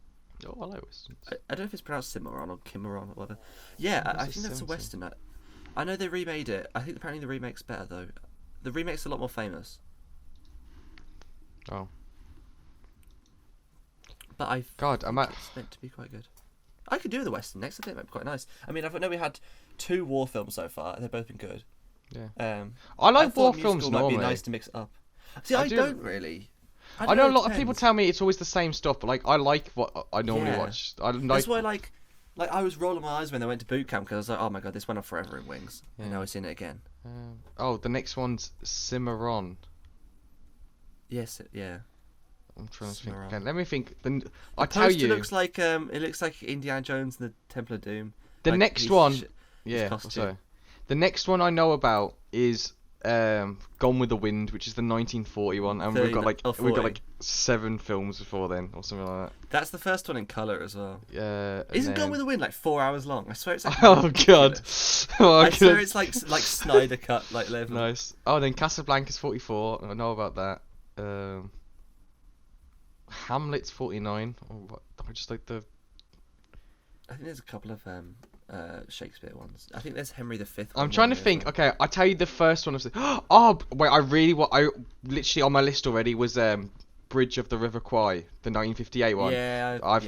Oh, I like westerns. I don't know if it's pronounced Cimarron or Cimarron or whatever. Yeah, I think that's a western. I know they remade it. I think apparently the remake's better though. The remake's a lot more famous. Oh. But I I'm at. it's meant to be quite good. I could do the western next. I think it might be quite nice. I mean, I know we had 2 war films so far. They've both been good. Yeah. I like war thought films musical normally. might be nice to mix it up. See, I don't really. I know a lot of people tell me it's always the same stuff, but like I like what I normally watch. That's why like I was rolling my eyes when they went to boot camp because I was like, oh my god, this went on forever in Wings, and now it's in it again. The next one's Cimarron. Yes, yeah. I'm trying to think. Cimarron. Okay, let me think. I The tell you, poster looks like Indiana Jones and the Temple of Doom. the Like, next his one. his Yeah. costume. Sorry. The next one I know about is Gone with the Wind, which is the 1941, and we've got like 7 films before then, or something like that. That's the first one in color as well. Yeah. Isn't Gone with the Wind like 4 hours long? I swear it's like. Oh god. I swear it's like Snyder cut like level. Nice. Oh, then Casablanca's 44. I know about that. Hamlet's 49. Oh, what? I just like the. I think there's a couple of Shakespeare ones. I think there's Henry V. I'm trying to think. Okay, I tell you the first one. Oh wait, I literally on my list already was Bridge of the River Kwai, the 1958 one. Yeah, I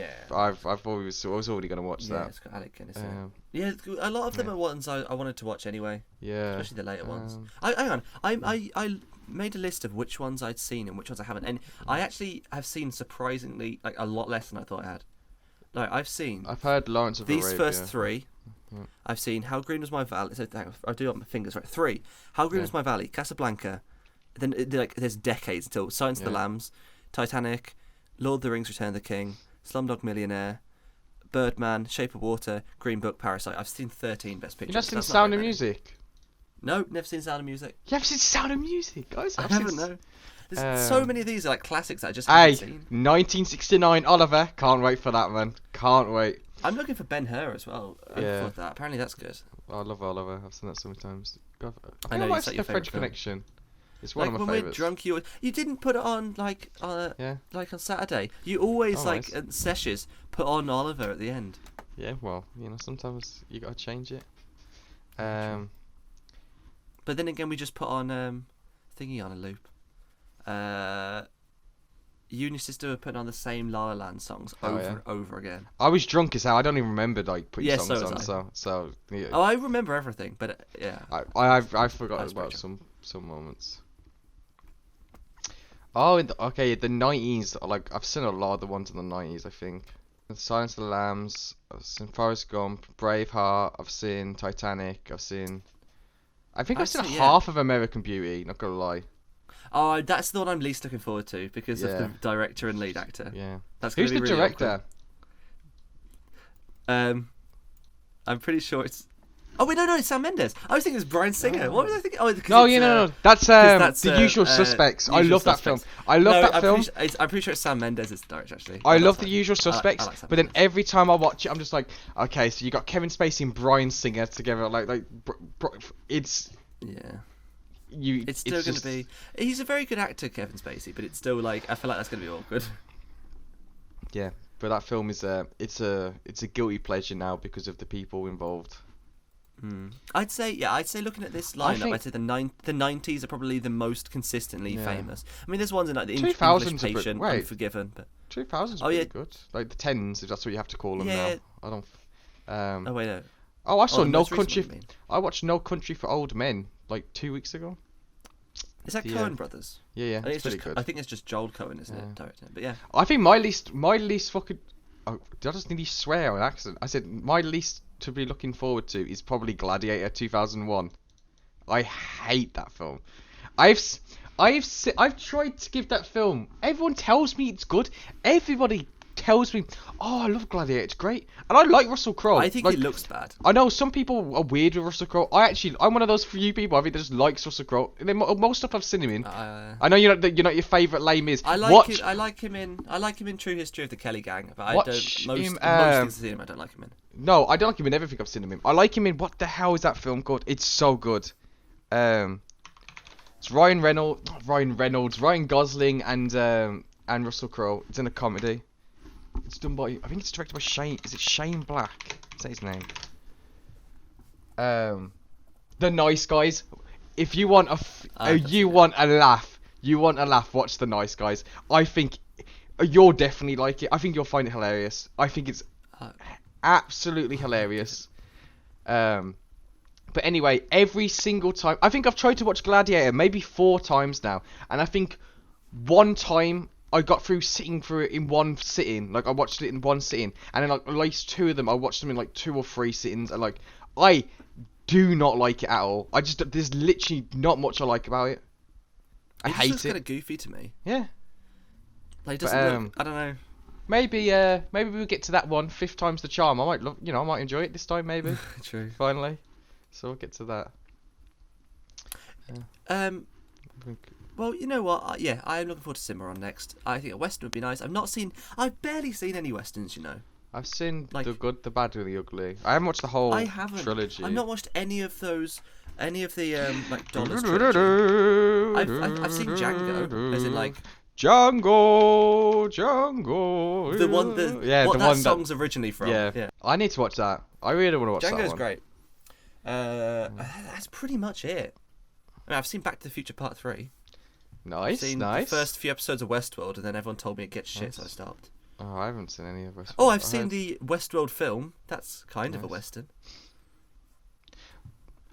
was already gonna watch that. It's got Alec Guinness in it. Yeah, a lot of them are ones I wanted to watch anyway. Yeah. Especially the later ones. Hang on, I made a list of which ones I'd seen and which ones I haven't, and I actually have seen surprisingly like a lot less than I thought I had. Like I've heard Lawrence of these Arabia. first 3. I've seen How Green Was My Valley. So hang on, I do it on my fingers right. 3. How Green Was My Valley, Casablanca. Then there's decades until Silence of the Lambs, Titanic, Lord of the Rings: Return of the King, Slumdog Millionaire, Birdman, Shape of Water, Green Book, Parasite. I've seen 13 Best Pictures. You've never seen Sound of Music? No, never seen Sound of Music. You haven't seen Sound of Music, guys? I haven't. No. There's so many of these are like classics that I just haven't seen. 1969 Oliver. Can't wait for that, man. Can't wait. I'm looking for Ben-Hur as well. Yeah. That. Apparently that's good. I love Oliver. I've seen that so many times. I know, it's like the your French favourite film. Connection. It's one Like of my when favourites. we're drunk, you didn't put it on like on Saturday. You always nice. at sessions put on Oliver at the end. Yeah, well, sometimes you gotta change it. But then again, we just put on thingy on a loop. You and your sister were putting on the same La La Land songs over and over again. I was drunk as hell. I don't even remember like putting songs so on. was I. So yeah. Oh, I remember everything, but yeah. I forgot about some moments. Oh, the 90s. Like I've seen a lot of the ones in the 90s. I think Silence of the Lambs. I've seen Forrest Gump, Braveheart. I've seen Titanic. I've seen I think I've seen half of American Beauty. Not gonna lie. Oh, that's the one I'm least looking forward to because of the director and lead actor. Yeah. That's Who's be the really director? Awkward. I'm pretty sure it's. Oh wait, no, it's Sam Mendes. I was thinking it was Bryan Singer. What was I thinking? Oh, no. That's The Usual Suspects. I love that film. I love that film. I'm pretty sure it's Sam Mendes is the director, actually. I love The Usual Suspects, I like but then every time I watch it, I'm just like, okay, so you got Kevin Spacey and Bryan Singer together, it's. Yeah. It's still going to be. He's a very good actor, Kevin Spacey, but it's still like I feel like that's going to be awkward. Yeah, but that film is it's a guilty pleasure now because of the people involved. I'd say looking at this lineup, I'd say the 90s are probably the most consistently famous. I mean, there's ones in like the English Patient, Unforgiven, but 2000s are pretty good. Like the 10s, if that's what you have to call them now. I don't. Oh wait, no. Oh, I saw No Country. I watched No Country for Old Men like 2 weeks ago. Is that Coen Brothers? Yeah, I think it's pretty good. I think it's just Joel Coen, isn't it, directing it? But yeah. I think my least fucking. Oh, did I just nearly swear on accident? I said my least to be looking forward to is probably Gladiator 2001. I hate that film. I've tried to give that film. Everyone tells me it's good. Everybody tells me, "Oh, I love Gladiator. It's great." And I like Russell Crowe. I think it looks bad. I know some people are weird with Russell Crowe. I'm one of those few people I think that just likes Russell Crowe. And then most stuff I've seen him in. I know you're not your favourite lame is. I like him in True History of the Kelly Gang, but I don't. Most things I've seen him, I don't like him in. No, I don't like him in everything I've seen him in. I like him in what the hell is that film called? It's so good. It's Ryan Gosling and Russell Crowe. It's in a comedy. It's done by, I think it's directed by Shane. Is it Shane Black? Is that his name? The Nice Guys. If you want want a laugh, watch The Nice Guys. I think you'll definitely like it. I think you'll find it hilarious. I think it's absolutely hilarious. But anyway, every single time, I think I've tried to watch Gladiator maybe 4 times now, and I think one time I got through sitting through it in one sitting. Like I watched it in one sitting, and then like at least 2 of them I watched them in like 2 or 3 sittings, and like I do not like it at all. There's literally not much I like about it. I hate it. It's kind of goofy to me. Yeah. Like doesn't look, I don't know. Maybe we'll get to that one. 5th time's the charm. I might enjoy it this time. Maybe. True. Finally. So we'll get to that. Well, you know what? Yeah, I am looking forward to Cimarron next. I think a western would be nice. I've barely seen any westerns, you know. I've seen the good, the bad, and the ugly. I haven't watched the whole trilogy. I've not watched any of the like Dollars trilogy. I've seen Django, as in like Django. The one that song's originally from. Yeah. I need to watch that. I really want to watch that one. Django's great. That's pretty much it. I mean, I've seen Back to the Future Part 3. Nice. The first few episodes of Westworld, and then everyone told me it gets shit, so I stopped. Oh, I haven't seen any of Westworld. Oh, I've seen the Westworld film. That's kind of a western.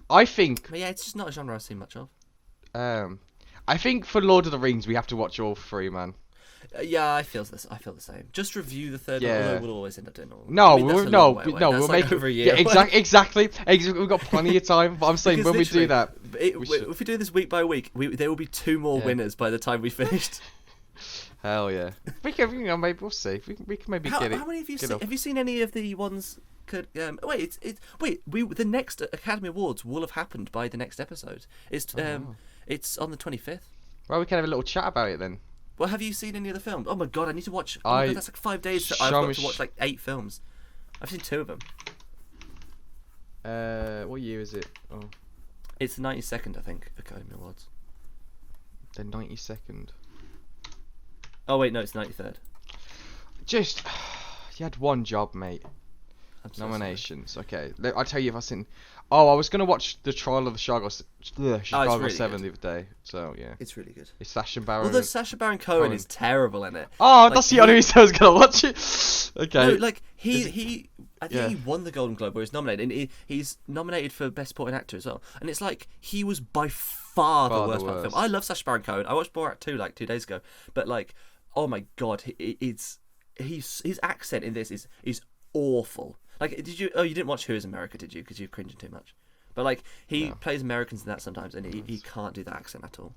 I think. But yeah, it's just not a genre I've seen much of. I think for Lord of the Rings we have to watch all 3, man. Yeah, I feel the same. Just review the third one, although we'll always end up doing all. We'll make over a year. Yeah, exactly. We've got plenty of time. But I'm saying when we do that, if we do this week by week, there will be 2 more winners by the time we finished. Hell yeah. We can, maybe we'll see. We can maybe get it. How many have you seen? Have you seen any of the ones? The next Academy Awards will have happened by the next episode. It's on the 25th. Well, we can have a little chat about it then. Well, have you seen any of the films? Oh my god, I need to watch. Oh my god, that's like 5 days. I've got to watch like 8 films. I've seen 2 of them. What year is it? Oh, it's the 92nd, I think, Academy Awards. The 92nd. Oh wait, no, it's 93rd. Just, you had one job, mate. Nominations. Okay, I'll tell you if I've seen. Oh, I was gonna watch the Trial of the Chicago 7 the other day. So yeah, it's really good. It's Sacha Baron. Although Sacha Baron Cohen is terrible in it. Oh, that's the only reason I was gonna watch it. Okay. No, like I think he won the Golden Globe, or he's nominated, and he's nominated for Best Supporting Actor as well. And it's like he was by far the worst part of the film. I love Sacha Baron Cohen. I watched Borat 2 like 2 days ago, but like, oh my god, his accent in this is awful. Like, did you? Oh, you didn't watch Who Is America, did you? Because you're cringing too much. But like he plays Americans in that sometimes, and he can't do that accent at all.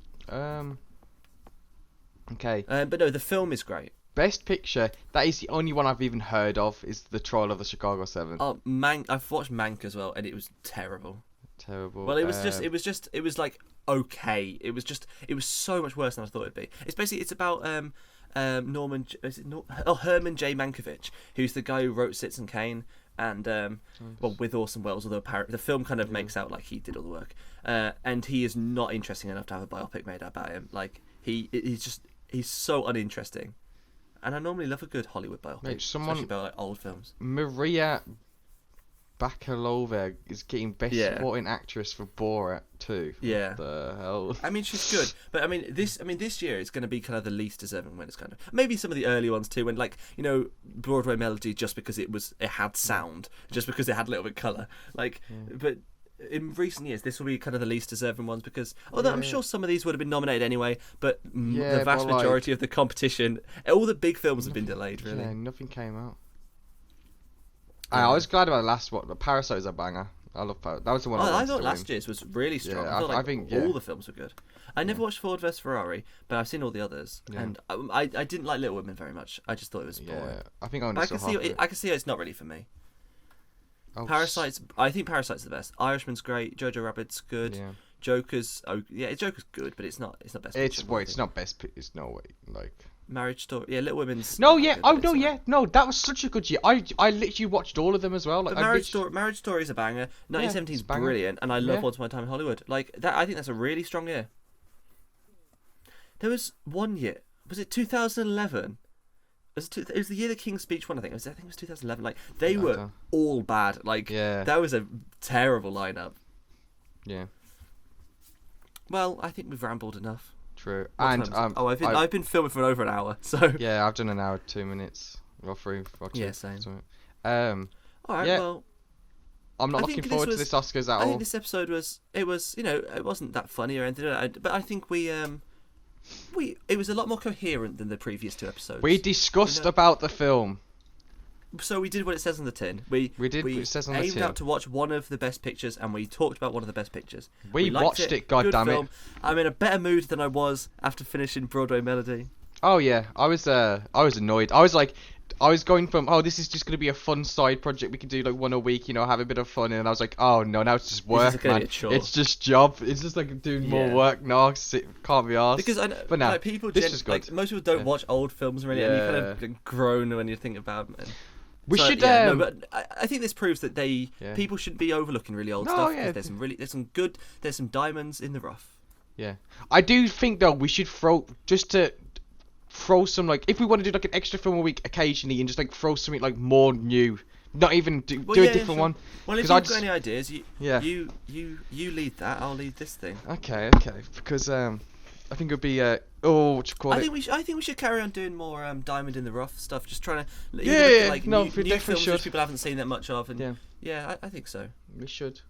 Okay. But no, the film is great. Best Picture. That is the only one I've even heard of. Is The Trial of the Chicago 7. Oh, I've watched Mank as well, and it was terrible. Terrible. Well, it was like okay. It was so much worse than I thought it'd be. It's about Herman J. Mankiewicz, who's the guy who wrote Citizen Kane and with Orson Welles, although the film kind of makes out like he did all the work, and he is not interesting enough to have a biopic made about him. Like he's so uninteresting, and I normally love a good Hollywood biopic, especially about like old films. Maria Bakalova is getting Best Supporting Actress for Borat too. Yeah. What the hell? I mean, she's good, but this year is going to be kind of the least deserving when it's kind of maybe some of the early ones too, when like Broadway Melody, just because it had sound, just because it had a little bit of colour, but. In recent years, this will be kind of the least deserving ones because, although I'm sure some of these would have been nominated anyway, but the vast majority of the competition, all the big films have been delayed. Really, yeah, nothing came out. I was glad about the last one. The Parasite is a banger. I love Parasite. That was the one. I thought last year's was really strong. Yeah, I think all the films were good. I never watched Ford vs Ferrari, but I've seen all the others, and I didn't like Little Women very much. I just thought it was boring. Yeah, I think I can see it's not really for me. I think Parasite's the best. Irishman's great. Jojo Rabbit's good. Yeah. Joker's good, but it's not best. It's not best. It's no way like Marriage Story. Yeah, Little Women's. No, yeah. No, that was such a good year. I literally watched all of them as well. Like Marriage Story is a banger. 1917 is brilliant, and I love Once Upon a Time in Hollywood. Like that, I think that's a really strong year. There was one year. Was it 2011? It was the year the King's Speech won, I think. It was 2011. Like they were all bad. Like that was a terrible lineup. Yeah. Well, I think we've rambled enough. True. I've been filming for over an hour. So yeah, I've done an hour 2 minutes. Or 3. Yeah, same. All right. Well, I'm not looking forward to this Oscars at all. I think this episode was it wasn't that funny or anything, but I think it was a lot more coherent than the previous 2 episodes. We discussed about the film. So we did what it says on the tin. We did what it says on the tin. aimed out to watch one of the best pictures, and we talked about one of the best pictures. We watched it, goddammit. I'm in a better mood than I was after finishing Broadway Melody. Oh yeah, I was annoyed. I was going from, this is just going to be a fun side project we can do like one a week, have a bit of fun, and I was like, oh no, now it's just work, man. It's just job. It's just like doing more work. No, can't be arsed. Because I know, but now, like, people this is good. Like, most people don't watch old films really, and you kind of groan when you think about them. We should. But I think this proves that people shouldn't be overlooking really old stuff. Yeah. There's some diamonds in the rough. Yeah, I do think though we should throw some, like, if we want to do like an extra film a week occasionally and just like throw something like more new, not even do a different one. Well, if you've got any ideas, you lead that. I'll lead this thing. Okay, because I think it would be what you call it? I think we should carry on doing more diamond in the rough stuff. Just trying to new films which people haven't seen that much of, and I think so. We should.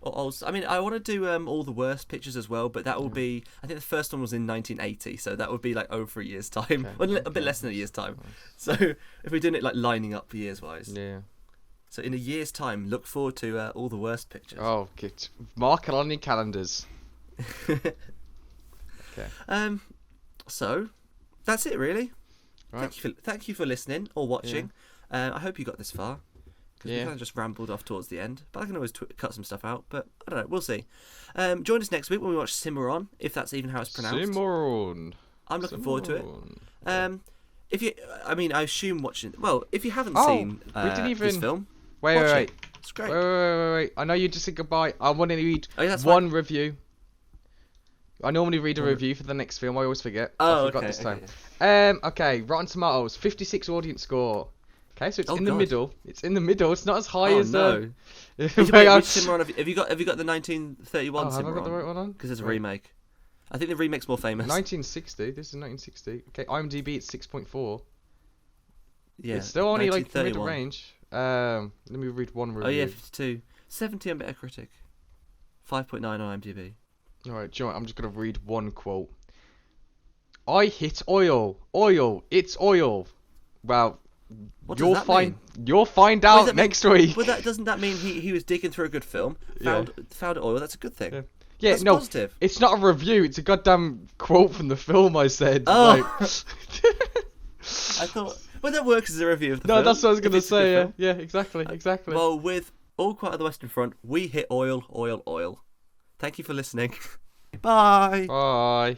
I mean, I want to do all the worst pictures as well, but that will be. I think the first one was in 1980, so that would be like over a year's time, a bit less than a year's time. Nice. So if we're doing it like lining up years wise, So in a year's time, look forward to all the worst pictures. Oh, good. Mark it on your calendars. Okay. So that's it, really. Right. Thank you for listening or watching. Yeah. I hope you got this far. Because we kind of just rambled off towards the end. But I can always cut some stuff out. But I don't know. We'll see. Join us next week when we watch Cimarron, if that's even how it's pronounced. Cimarron. I'm looking forward to it. I assume watching. Well, if you haven't seen this film, wait. It's great. Wait. I know you just said goodbye. I want to read one review. I normally read a review for the next film. I always forget. I forgot this time. Okay. Rotten Tomatoes, 56 audience score. Okay, so it's in the middle. It's in the middle. It's not as high as no. Which Cimarron have you got? Have you got the 1931 Cimarron? Have I got the right one on? Because there's a remake. I think the remake's more famous. 1960. This is 1960. Okay, IMDb it's 6.4. Yeah. It's still only like middle range. Let me read one review. Oh yeah, 52. 70 on Metacritic. 5.9 on IMDb. Alright, John, I'm just gonna read one quote. I hit oil. Oil. It's oil. Well, What does that mean? You'll find out next week. But doesn't that mean he was digging through a good film, found oil? That's a good thing. Yeah, That's no, positive. it's not a review. It's a goddamn quote from the film. I said. Oh. Like... I thought, but that works as a review of the no, film. that's what I was gonna say. Film. Yeah, exactly. Well, with All Quiet on the Western Front, we hit oil, oil, oil. Thank you for listening. Bye. Bye.